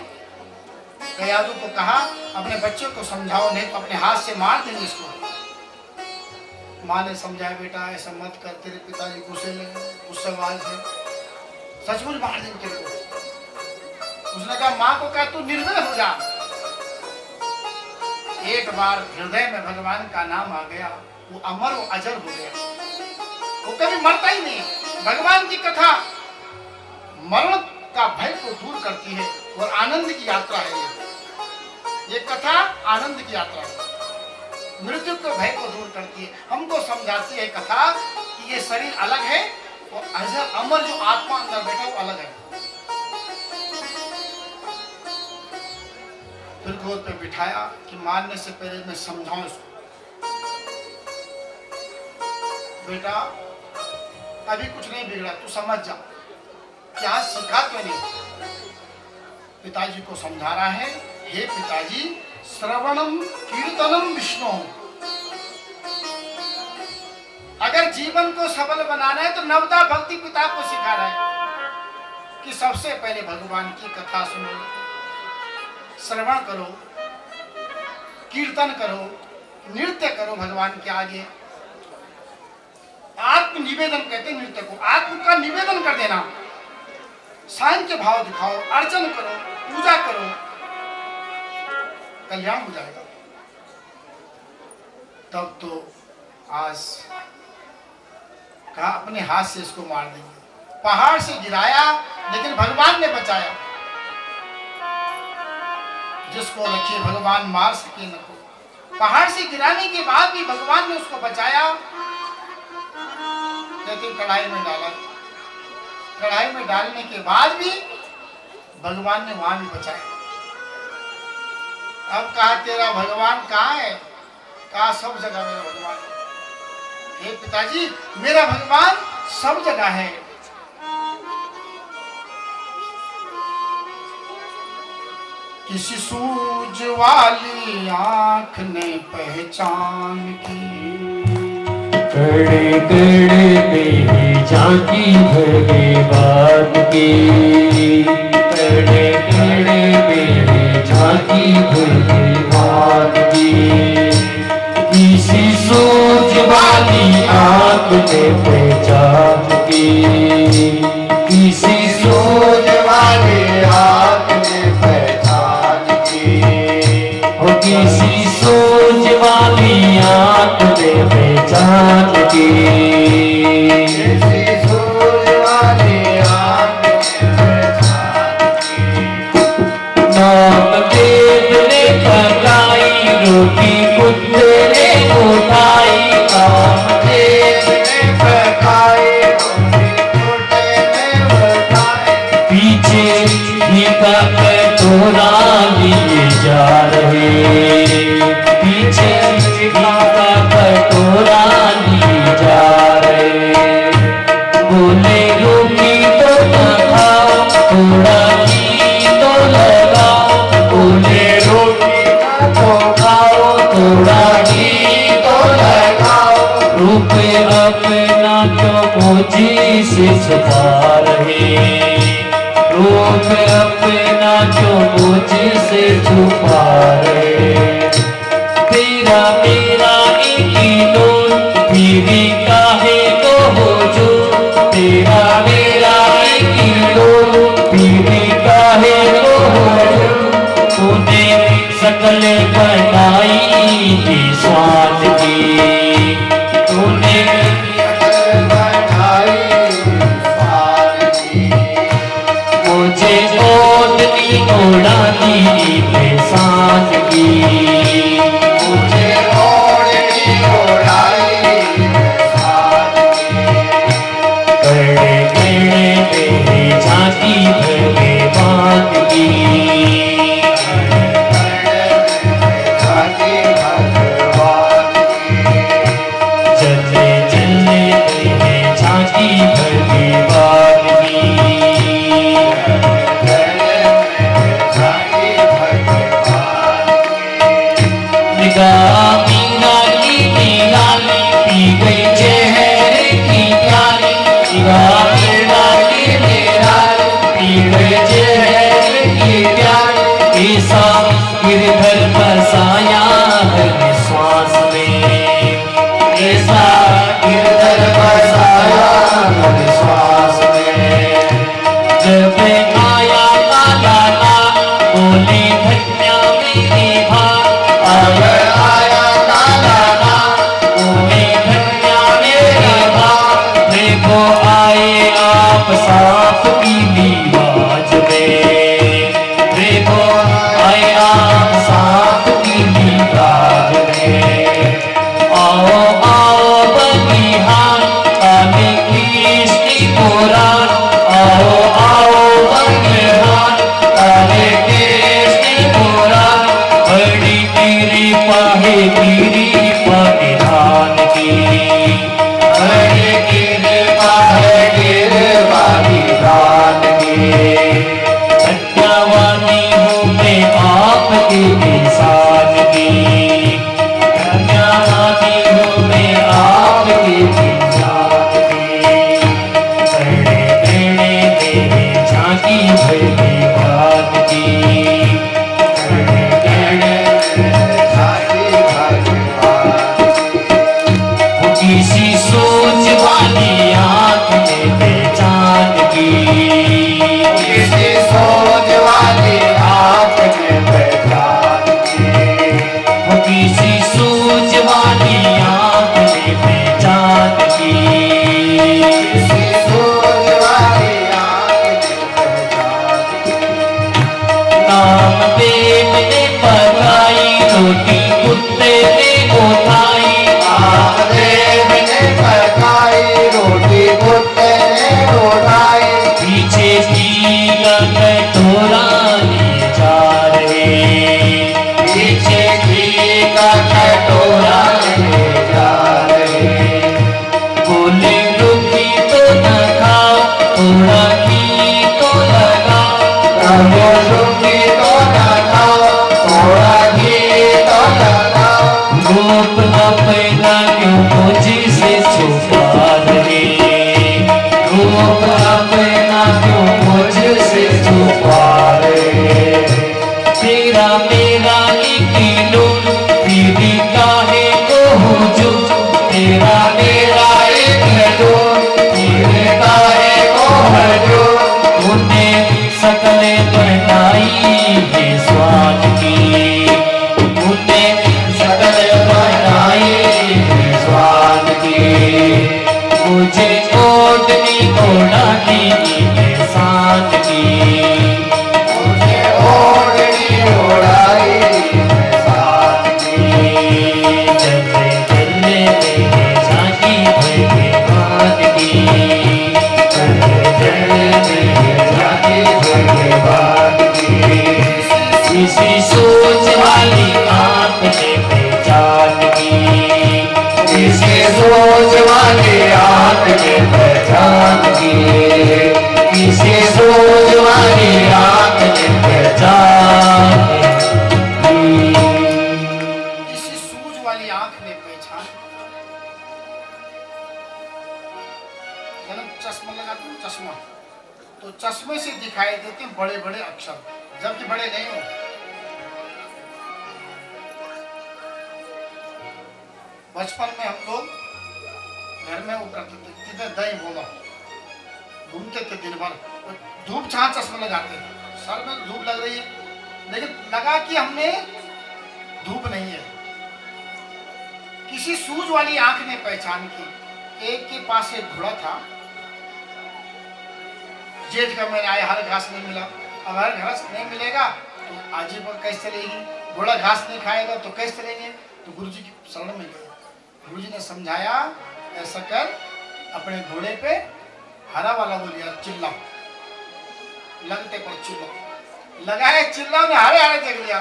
कयादू को कहा अपने बच्चों को समझाओ, नहीं तो अपने हाथ से मार देंगे इसको। माँ ने समझाया बेटा ऐसा मत कर, तेरे पिताजी गुस्से वाले थे, सचमुच मार देंगे तेरे को। उसने कहा माँ को कहा तू निर्भय हो जा। एक बार हृदय में भगवान का नाम आ गया, वो अमर वो अजर हो गया, वो कभी मरता ही नहीं। भगवान की कथा मरण का भय को दूर करती है और आनंद की यात्रा है। ये कथा आनंद की यात्रा है, मृत्यु के भय को दूर करती है। हमको समझाती है कथा कि ये शरीर अलग है और अजर अमर जो आत्मा अंदर बैठा वो अलग है। फिर गोद पे बिठाया कि मारने से पहले मैं समझाऊं इसको, बेटा अभी कुछ नहीं बिगड़ा, तू समझ जा, क्या सीखा तूने। पिताजी को समझा रहा है, हे पिताजी, श्रवणम कीर्तनम विष्णु। अगर जीवन को सफल बनाना है तो नवदा भक्ति पिता को सिखा रहा है कि सबसे पहले भगवान की कथा सुनो, श्रवण करो, कीर्तन करो, नृत्य करो भगवान के आगे। आत्म निवेदन कहते हैं नृत्य को, आत्म का निवेदन कर देना, सांख्य भाव दिखाओ, अर्चन करो, पूजा करो, कल्याण हो जाएगा। तब तो आज कहा अपने हाथ से इसको मार देंगे। पहाड़ से गिराया लेकिन भगवान ने बचाया। जिसको रखे भगवान मार सके न को। पहाड़ से गिराने के बाद भी भगवान ने उसको बचाया। लेकिन कढ़ाई में डाला, कढ़ाई में डालने के बाद भी भगवान ने वहां भी बचाया। अब कहा तेरा भगवान कहाँ है? कहा सब जगह मेरा भगवान है। हे पिताजी, मेरा भगवान सब जगह है। किसी सूझ वाली आंख ने पहचान की, कड़े कड़े में झांकी भगवान की, कड़े कड़े में झांकी भगवान की। किसी सूझ वाली आंख ने पहचान की, किसी सूझ वाली आंख ने पहचान की, और किसी सूझ वाली आंख ने पहचान की, किसी सूझ वाली आंख ने पहचान की। नामदेव ने पकाई रोटी कुत्ते ने उठाई, नामदेव ने पकाई रोटी कुत्ते ने उठाई। पीछे ही का कटोरा लिए जा रहे, पीछे ही का कटोरा लिए जा रहे। बोले रोटी तो न खाओ, थोड़ा घी तो लगाओ, बोले रोटी तो खाओ, थोड़ा घी तो लगाओ। रूप अपना क्यों मुझी से छुपा रहे, रूप अपना क्यों मुझसे छुपा रहे। तेरा मेरा एक ही लोग फिरी काहे तो हो जो, तेरा मेरा एक ही लोग फिरी काहे तो हो जो। तूने सकल बनाई स्वाद की, तूने सकल बनाई स्वाद की। मुझे ओढ़नी ओढ़ानी पहचान की, मुझे ओढ़नी ओढ़ाई पहचान की। कड़े कड़े मेरे झांकी भगवान की, झांकी भगवान की। चले चले मेरे झांकी भगवान की, निगाह नाली निराली पी गई जहर की प्याली, निगाह नाली निराली पी गई जहर की प्याली। ऐसा गिरधर बसाया है श्वास में, ऐसा गिरधर बसाया है श्वास में। जब आया काला ना बोली धन्या मेरी भाग, आया काला ना बोली धन्या मेरी भाग। देखो आए आप साफ की आवाज में, देखो आए आप साफ की आवाज में। आओ आओ बनिहान आगे कृष्ण पुराण, आओ आओ बनिहान आगे कृष्ण रोटी कुत्ते ने उठाई, कामदेव ने पकाई रोटी कुत्ते ने उठाई। पीछे घी का कटोरा लिए जा रहे, पीछे घी का कटोरा ले जा रहे। बोले रोटी तो न खाओ, थोड़ा घी तो लगाओ, प्रभु रोटी तो न खाओ, थोड़ा घी तो लगाओ। रूप न पैदा क्यों मुझसे छुपा रहे, रूप न पैदा क्यों मुझसे छुपा रहे। तेरा मेरा एक लो, दीदी काहे को हुजूम, तेरा मेरा एक लो, तेरे काहे को हजूम। तूने सकल बनाई है स्वाद की, तूने सकल बनाई है स्वाद की। मुझे ओढ़नी ओढ़ानी है साथ की, मुझे ओढ़नी ओढ़ाई है साथ की। चलते चलने में झांकी भरे बात की, चलते चलते जाती हुई बात की। किसी सोच वाली आंख ने पहचान की, किसी सोच वाली आंख ने पहचान की। किसी सोच वाली आंख ने पहचान की। किसी सूझ वाली आंख ने पहचान। जब चश्मा लगाते हैं चश्मा, तो चश्मे से दिखाई देते हैं बड़े बड़े अक्षर, जबकि बड़े नहीं हो। बचपन में हम लोग घर में वो करते थे, जिधर दही बोला घूमते थे दिन भर, धूप छां चश्मा लगाते थे, सर में धूप लग रही है, लेकिन लगा कि हमने धूप नहीं है। किसी सूझ वाली आंख ने पहचान की। एक के पास एक घोड़ा था, जेठ का महीना आया, हर घास नहीं मिला। अब हर घास नहीं मिलेगा तो आजीवन कैसे चलेगी, घोड़ा घास नहीं खाएगा तो कैसे चलेंगे। तो गुरुजी की शरण में गए, गुरुजी ने समझाया ऐसा कर, अपने घोड़े पे हरा वाला वो लिया चिल्ला, लगते पर चिल्ला लगाए, चिल्ला ने हरे हरे देख लिया।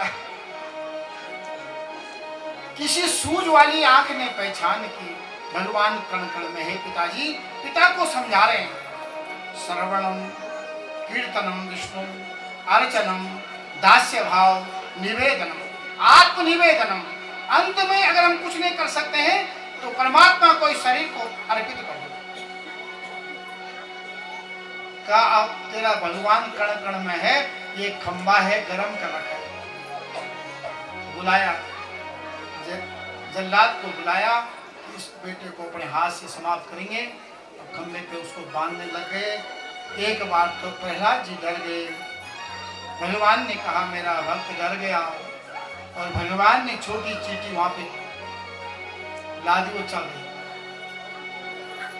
किसी सूझ वाली आंख ने पहचान की। भगवान कण कण में है पिताजी, पिता को समझा रहे हैं। श्रवणम कीर्तनम विष्णु अर्चनम दास्य भाव निवेदनम आत्मनिवेदनम। अंत में अगर हम कुछ नहीं कर सकते हैं तो परमात्मा को इस शरीर को अर्पित कर दो। का अब तेरा भगवान कण कण में है, ये खंबा है गरम कर रखा है। बुलाया जल्लाद को, बुलाया, इस बेटे को अपने हाथ से समाप्त करेंगे। अब खंबे पे उसको बांधने लग गए। एक बार तो प्रहलाद जी डर गए, भगवान ने कहा मेरा भक्त डर गया, और भगवान ने छोटी चीटी वहां पे लादी, वो चल गई।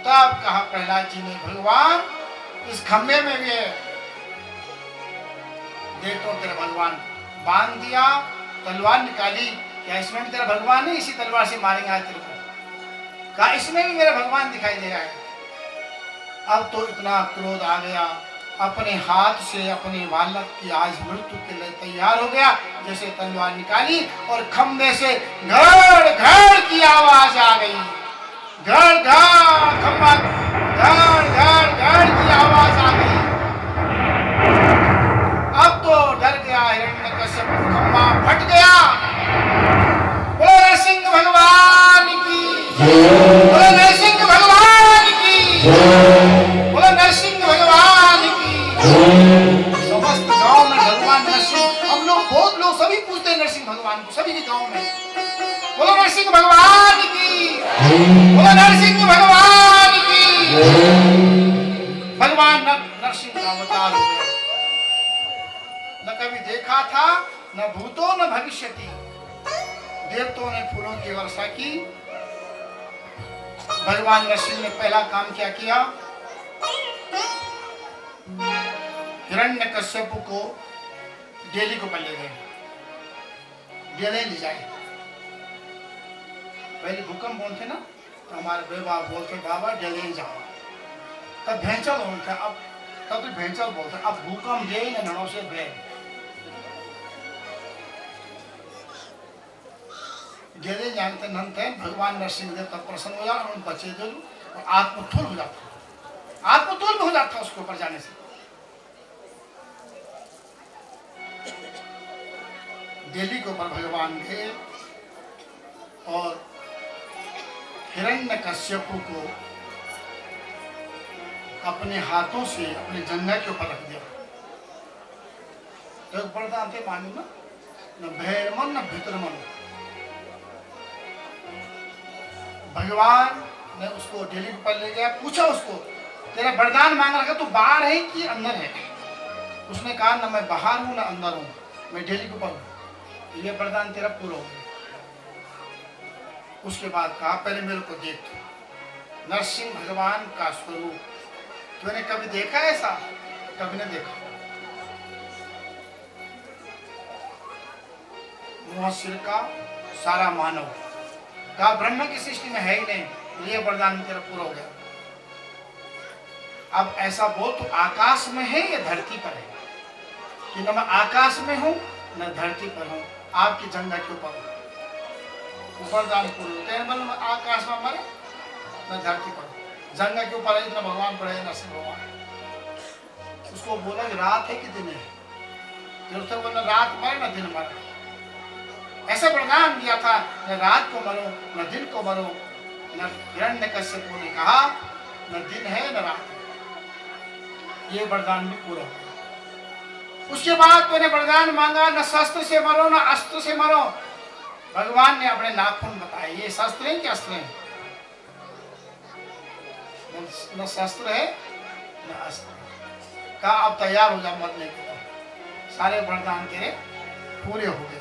तब कहा प्रहलाद जी ने, भगवान इस खंबे में भी है, देखो तेरा भगवान। बांध दिया, तलवार निकाली, क्या इसमें भी तेरा भगवान है, इसी तलवार से मारेंगे आज तेरे को। कहा इसमें भी मेरा भगवान दिखाई दे रहा है। अब तो इतना क्रोध आ गया, अपने हाथ से अपने बालक की आज मृत्यु के लिए तैयार हो गया। जैसे तलवार निकाली और खंबे से घड़ घड़ की आवाज आ गई, घड़ घड़, खंबा घड़ घड़ घड़ की आवाज आ गई। अब तो डर गया हिरण्यकश्यप, खंबा फट गया। बोलो नरसिंह भगवान की, बोलो नरसिंह भगवान की, बोलो नरसिंह भगवान की। समस्त गांव में भगवान नरसिंह, हम लोग बहुत लोग सभी पूछते हैं नरसिंह भगवान को, सभी के गांव में। बोलो नरसिंह भगवान की, बोलो नरसिंह भगवान की। भगवान नरसिंह का अवतार हो गया। न कभी देखा था, न भूतो न भविष्यति। देवताओं ने फूलों की वर्षा की। भगवान नरसिंह ने पहला काम क्या किया, हिरण्यकश्यप को डेली को ले गए, डेले ले जाए। पहले भूकंप बोलते ना तो हमारे बेबा बोलते बाबा जल्दी जाओ तब भेंचल बोलते अब तब तो भेंचल बोलते अब भूकंप दे न नड़ों से भे जल्दी जानते नंते भगवान नरसिंह देव तब प्रसन्न हो जाता उन बच्चे दे और आत्मथुल हो जाता आत्मथुल हो जाता उसके ऊपर जाने से दिल्ली के ऊपर भगवान थे और हिरण्यकश्यप को अपने हाथों से अपने जंघा के ऊपर रख दिया तो पढ़ता थे मालूम ना न बहिर्मन न भीतरमन भगवान ने उसको दिल्ली के ऊपर ले गया पूछा उसको तेरा वरदान मांग रखा तू बाहर है कि अंदर है उसने कहा ना मैं बाहर हूं ना अंदर हूं मैं दिल्ली के ऊपर हूं ये वरदान तेरा पूरा हो गया उसके बाद कहा पहले मेरे को देख नरसिंह भगवान का स्वरूप तूने कभी देखा ऐसा कभी नहीं देखा मुहस्सिर का सारा मानव कहा ब्रह्म की सृष्टि में है ही नहीं ये वरदान तेरा पूरा हो गया अब ऐसा बोल तो आकाश में है या धरती पर है कि न मैं आकाश में हूं न धरती पर हूं आपकी जंगा के ऊपर वरदान पूर्ण आकाश में मरे न धरती पर जंगा के ऊपर इतना भगवान पड़े नरसिंह भगवान उसको बोला कि रात है कि दिन है तो बोला रात मरे न दिन मरे ऐसा वरदान दिया था न रात को मरो न दिन को मरो न हिरण्यकश्यप ने कहा न दिन है न रात है ये वरदान भी पूरा हो उसके बाद तूने वरदान मांगा न शस्त्र से मरो न अस्त्र से मरो भगवान ने अपने नाखून बताए ये शस्त्र है कि अस्त्र है न शस्त्र है न अस्त्र कहा अब तैयार हो जा मरने के लिए सारे वरदान तेरे पूरे हो गए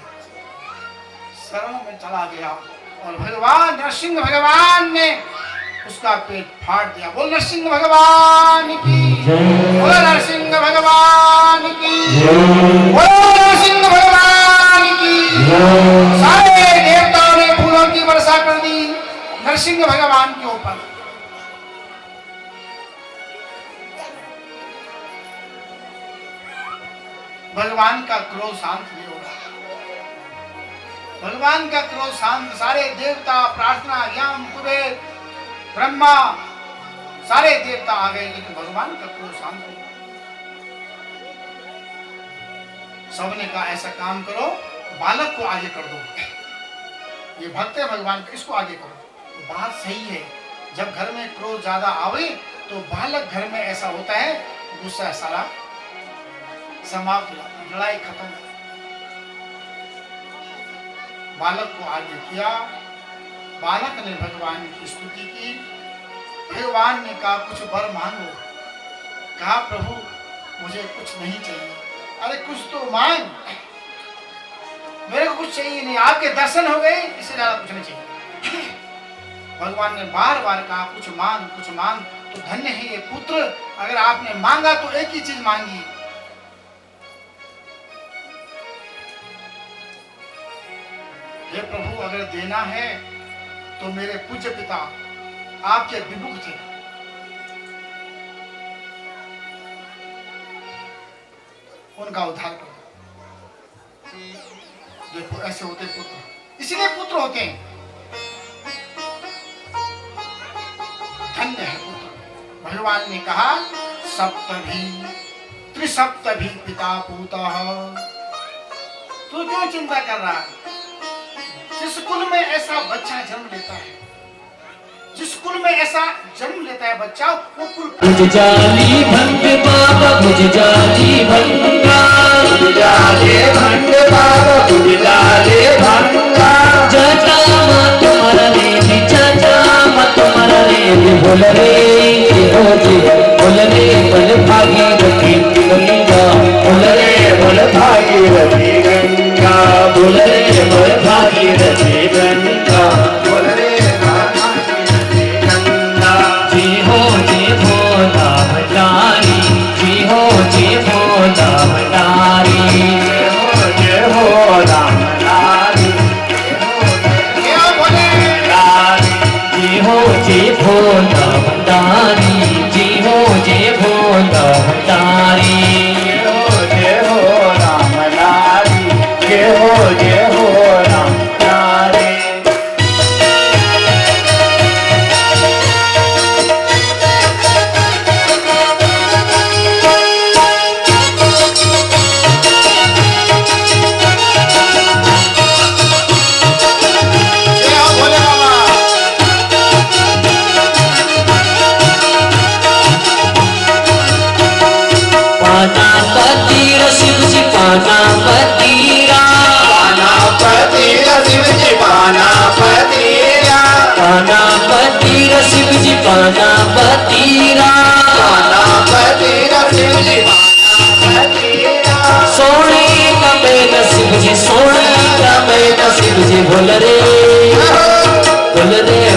शरण में चला गया और भगवान नरसिंह भगवान ने उसका पेट फाड़ दिया बोल नरसिंह भगवान की बोल नरसिंह भगवान की बोल नरसिंह भगवान की सारे देवताओं ने फूलों की वर्षा कर दी नरसिंह भगवान के ऊपर भगवान का क्रोध शांत नहीं हो रहा भगवान का क्रोध शांत सारे देवता प्रार्थना यम कुबेर ब्रह्मा सारे देवता आ गए लेकिन भगवान का क्रोध शांत नहीं सबने कहा ऐसा काम करो बालक को आगे कर दो ये भक्त है भगवान का इसको आगे करो तो बात सही है जब घर में क्रोध ज्यादा आवे तो बालक घर में ऐसा होता है गुस्सा सारा समाप्त लड़ाई खत्म बालक को आगे किया बालक ने भगवान की स्तुति की भगवान ने कहा कुछ वर मांगो कहा प्रभु मुझे कुछ नहीं चाहिए अरे कुछ तो मांग मेरे को कुछ चाहिए नहीं आपके दर्शन हो गए इससे ज्यादा कुछ नहीं चाहिए भगवान ने बार बार कहा कुछ मांग तो धन्य है ये पुत्र अगर आपने मांगा तो एक ही चीज मांगी हे प्रभु अगर देना है तो मेरे पूज्य पिता आपके विमुख थे उनका उद्धार कर देखो ऐसे होते पुत्र इसलिए पुत्र होते हैं धन्य है पुत्र भगवान ने कहा सप्तभी त्रिसप्तभी पिता पूतः तू क्यों चिंता कर रहा है जिस कुल में ऐसा बच्चा जन्म लेता है जिस कुल में ऐसा जन्म लेता है बच्चा वो कुल मुझ जाली भंग बाबा मुझ जाली भंगा मुझ जाले भंग बाबा मुझ जाले भंगा जटा मत मरने जटा मत मरने बोल रे बोल रे बल भागीरथी गंगा बोल रे बल भागीरथी गंगा बोल रे बल भागीरथी गंगा बोल रे भागीरथी गंगा जी हो दामदारी जी हो दामदारी जय हो राम लारी क्या बोले बाना बतीरा, बाना बतीरा शिव जी बाना बतीरा। सोने का मेला शिव जी, सोने का मेला शिव जी, बोल रे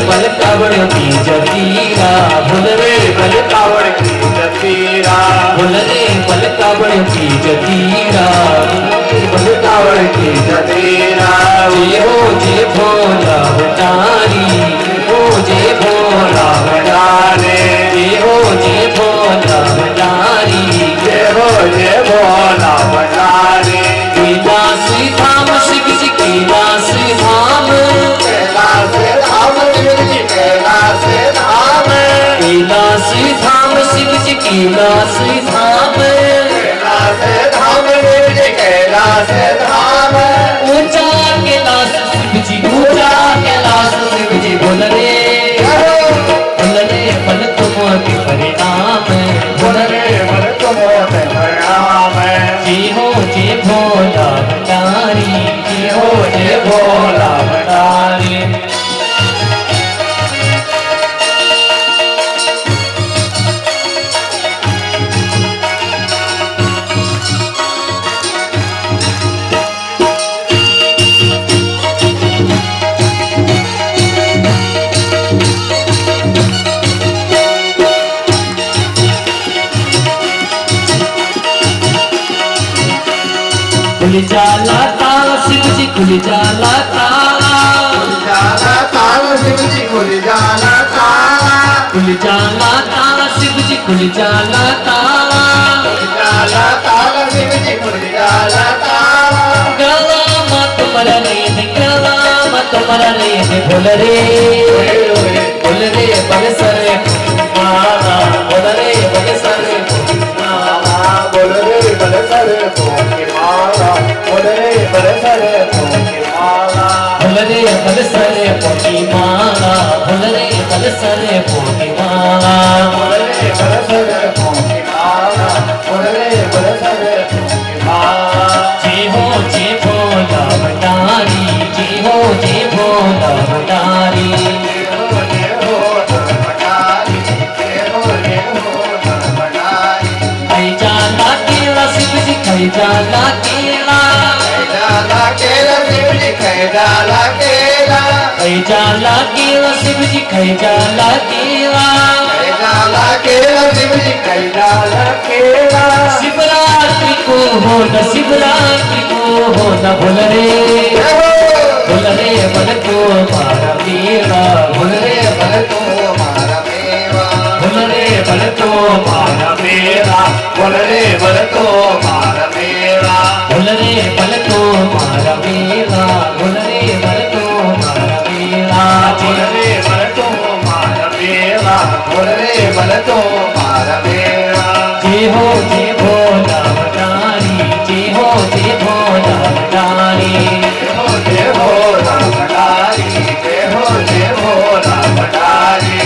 बल कावड़ की जतीरा, बोल रे बल कावड़ की जतीरा, बोल रे बल कावड़ की जतीरा, बल कावड़ की जतीरा। जय हो जय भोला भंडारी, हो जय भोला भंडारे, जय हो जय भोला भंडारी, जय हो जय भोला भंडारे। कैलाश धाम शिव जी, कैलाश धाम, कैलाश धाम शिव जी कैलाश धाम, कैलाश धाम शिव जी, कैलाश धाम, कैलाश धाम शिव जी कैलाश धाम। ऊंचा कैलाश शिव जी, ऊंचा कैलाश शिव जी, बोल रे बल तुम के परिणाम, बोल रे बल तुम प्रणाम। जय हो जय भोला भंडारी, जय हो जय भोला भंडारी। खुल जाला ताला शिव जी, खुल जाला ताला, जाला ताला शिव जी खुल जाला ताला, खुल जाला ताला शिव जी, खुल जाला ताला, जाला ताला शिव जी खुल जाला ताला। गला मत मरने दे, गला मत मरने दे, बोल रे बल सरे माला, बोल रे बल सरे माला, बोल रे बल सर की माला, बोल रे बल सर की माला, बोल रे बल सरे पोती माला, बोल रे बल सरे पोती माला। बोल रे बल सर की माला, बोल रे बल सर की माला। जय हो जय भोला भंडारी, जय हो जय भोला भंडारी। जय हो जय भोला भंडारी, जय हो जय भोला भंडारी। कई जाला केला शिव जी, कई जाला केला, कैलाला केला शिव जी कैलाला केला, कई जाला केला शिव जी, कई जाला केला। कैलाला केला शिव जी कैलाला केला। शिवरात्रि को हो न, शिवरात्रि को हो न, बोल रे बल को मारा मेरा, बोल रे बल तो मारा मेवा, बोल रे बल को मारा मेरा, बोल रे बल तो मारा मेवा, बोल रे बल को मारा मेरा, बोल रे बल को मारा मेरा। बोल रे बल तो मारा मेवा, बोल रे बल तो मारा मेवा। जय हो जय भोला भंडारी, जय हो जय भोला भंडारी। जय हो जय भोला भंडारी, जय हो जय भोला भंडारी।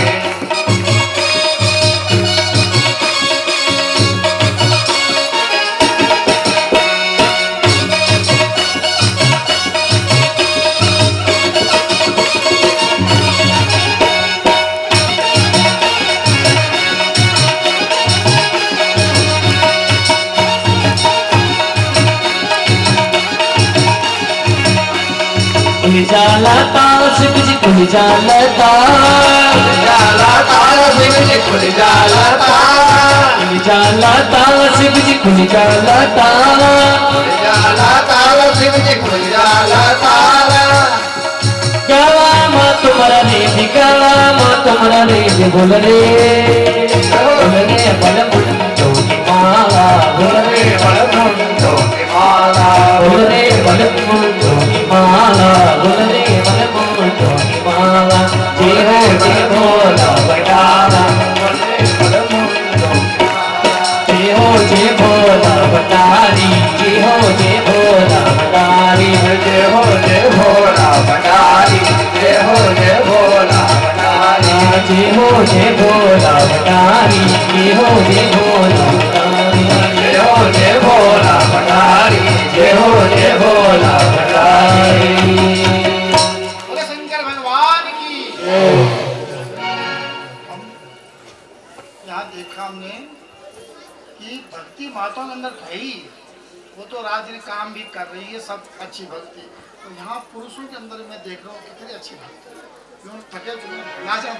खुल जाला ताला शिव जी, खुल जाला ताला, जाला ताला शिव जी खुल जाला ताला, खुल जाला ताला शिव जी, खुल जाला ताला। खुल जाला ताला शिव जी खुल जाला ताला। गला माँ तुम्हारा रे, गला माँ तुम्हारा रे, बोल रे बल मुंडो की माला, बोल रे बल मुंडो की माला, बोल रे बल मुंडो की माला, बोल रे बल मुंडो की माला। जय हो जय भोला भंडारा, बोल रे बल मुंडो की माला। जय हो जय भोला भंडारी, जय हो जय भोला भंडारी। जय हो जय भोला भंडारी, जय हो जय भोला भंडारी। जय हो जय भोला भंडारी, जय हो जय भोला भंडारी। जय हो जय भोला भंडारी, जय हो जय भोला भंडारी। बोले शंकर भगवान की। भी कर रही है सब अच्छी भक्ति। तो यहाँ पुरुषों के अंदर मैं देख रहा हूँ कितनी अच्छी भक्ति। क्यों थके नाच रहा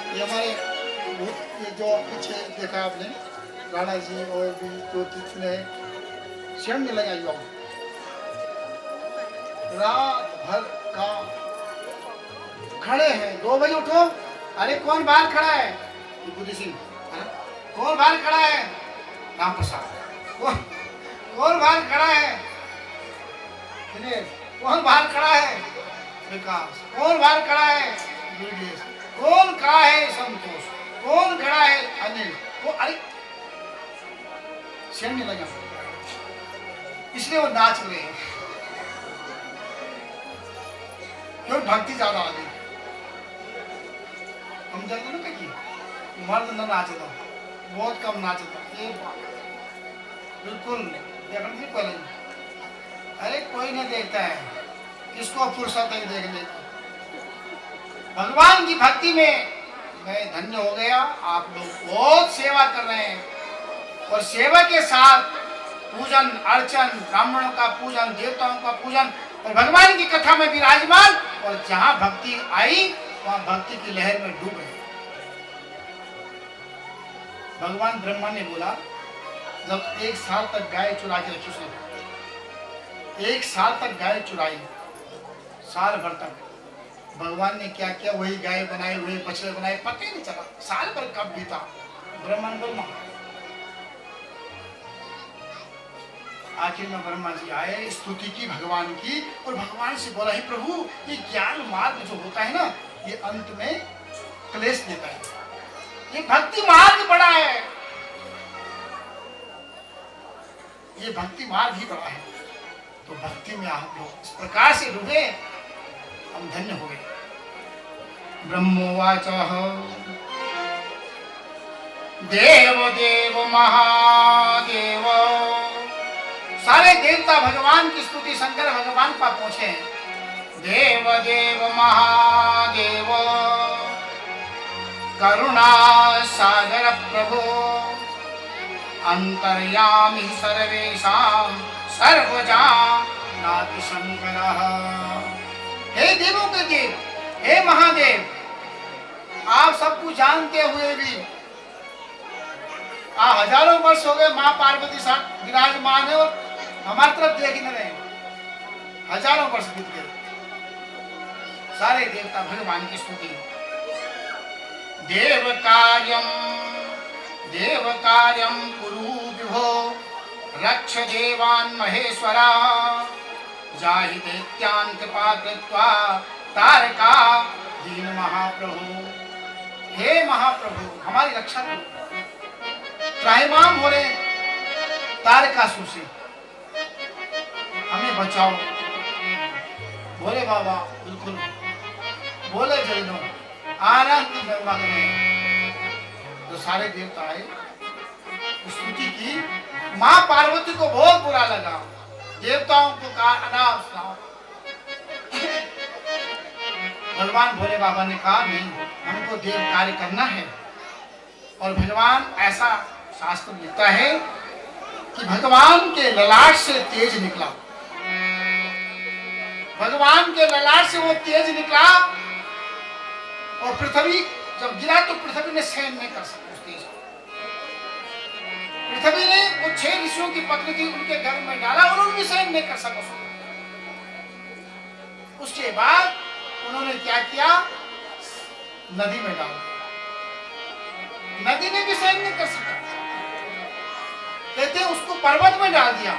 ये हमारे ये जो पीछे देखा आपने राणा जी और भी जो जितने स्वयं में लगा युवा रात भर का खड़े हैं। 2 बजे उठो, अरे कौन बाहर खड़ा है? बुद्धि सिंह। कौन बाहर खड़ा है? राम प्रसाद। कौन बाहर खड़ा है? कौन बाहर खड़ा है? विकास। कौन बाहर खड़ा है? योगेश। कौन खड़ा है? संतोष। कौन खड़ा है? अनिल। अरे शेर नहीं लगा, इसलिए वो नाच रहे हैं। क्यों? भक्ति ज्यादा आ गई। हम जानते ना कि मर्द न नाचता, बहुत कम नाचता। ये बिल्कुल देखने से पहले अरे कोई नहीं देखता है, किसको फुर्सत है देखने की। भगवान की भक्ति में मैं धन्य हो गया। आप लोग बहुत सेवा कर रहे हैं और सेवा के साथ पूजन अर्चन, ब्राह्मणों का पूजन, देवताओं का पूजन और भगवान की कथा में विराजमान। और जहां भक्ति आई वहां भक्ति की लहर में डूब गए। भगवान ब्रह्मा ने बोला, जब 1 साल तक गाय चुरा के रखी उसने, 1 साल तक गाय चुराई, साल भर तक भगवान ने क्या किया, वही गाय बनाए, वही बछड़े बनाए, पता ही नहीं चला साल भर कब बीता। ब्रह्मा आखिर में ब्रह्मा जी आए, स्तुति की भगवान की और भगवान से बोला, हे प्रभु ये ज्ञान मार्ग जो होता है ना, ये अंत में क्लेश देता है, ये भक्ति मार्ग बड़ा है, ये भक्ति मार्ग ही बड़ा है। तो भक्ति में आप लोग इस प्रकार से डूबे, हम धन्य हो गए। ब्रह्मोवाच देव देव महादेव। सारे देवता भगवान की स्तुति शंकर भगवान पर पहुंचे हैं। देव देव महादेव करुणा सागर प्रभु अंतर्यामी सर्वेषां सर्वजानाति शंकरः। हे देवों के देव, हे महादेव, आप सब कुछ जानते हुए भी हजारों वर्ष हो गए माँ पार्वती साथ विराजमान है और हमारी तरफ देख नहीं रहे। हजारों वर्ष बीत गए। सारे देवता भगवान की स्तुति। देव कार्यम कुरु विभो रक्ष देवान् महेश्वरा जाहि दैत्यान् कृपा कृत्वा तारका दीन महाप्रभु। हे महाप्रभु, हमारी रक्षा करो। त्राहिमाम हो रहे तारकासुर से हमें बचाओ। बोले बाबा, बिल्कुल बोले जैनो आनंद ब्रह्मा में जो सारे देवता आए, स्तुति की। माँ पार्वती को बहुत बुरा लगा, देवताओं को कहा अनाप सुनाओ। भगवान भोले बाबा ने कहा नहीं, हमको देव कार्य करना है। और भगवान ऐसा शास्त्र लिखता है कि भगवान के ललाट से तेज निकला, भगवान के ललाट से वो तेज निकला और पृथ्वी जब गिरा तो पृथ्वी ने सहन नहीं कर सका उस तेज को। पृथ्वी ने वो 6 ऋषियों की पत्नी थी, उनके घर में डाला और उन्होंने सहन नहीं कर सका उसको। उसके बाद उन्होंने क्या किया, नदी में डाल दिया। नदी ने भी सहन नहीं कर सका, कहते उसको पर्वत में डाल दिया,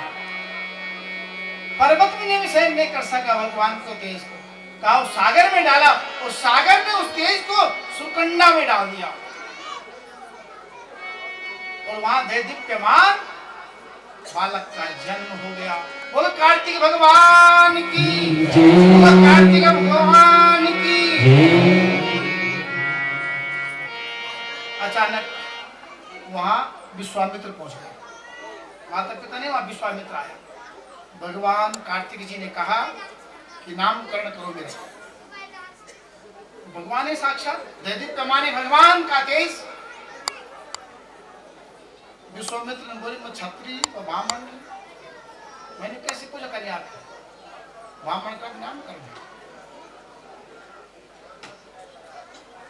पर्वत ने भी सहन नहीं कर सका भगवान को तेज को। कहा सागर में डाला और सागर ने उस तेज को सुकन्या में डाल दिया और वहां दीप्यमान बालक का जन्म हो गया। बोलो कार्तिक भगवान की जय, बोलो कार्तिक भगवान की जय। अचानक वहां विश्वामित्र पहुंच गए। माता पिता नहीं, वहां विश्वामित्र आया। भगवान कार्तिक जी ने कहा कि नामकरण करो मेरा। भगवान है साक्षात दैदिप्यमान भगवान का तेज विश्वामित्र ने बोली मैं क्षत्रिय और ब्राह्मण हूं, मैंने कैसे पूजा करी आप ब्राह्मण का नाम कर दिया।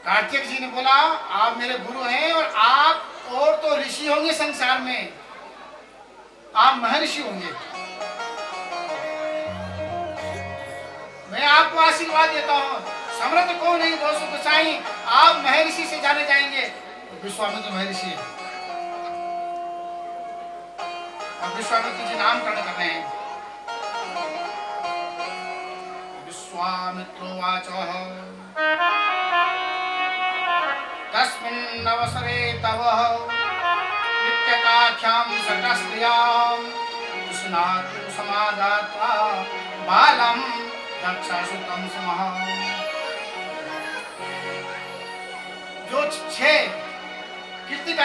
कार्तिक जी ने बोला आप मेरे गुरु हैं और आप और तो ऋषि होंगे संसार में, आप महर्षि होंगे, मैं आपको आशीर्वाद देता हूं, समृद्ध को नहीं दोषों को चाहिए, आप महर्षि से जाने जाएंगे। विश्वामित्र महर्षि है। अब विश्वामित्र जी नामकरण कर रहे हैं। विश्वामित्रोवाच तस्मिन् अवसरे तव नित्यकाख्यां शतस्त्रियां स्नातु समादात्वा बालं दक्षासुतं स्मः। जो 6 कीर्ति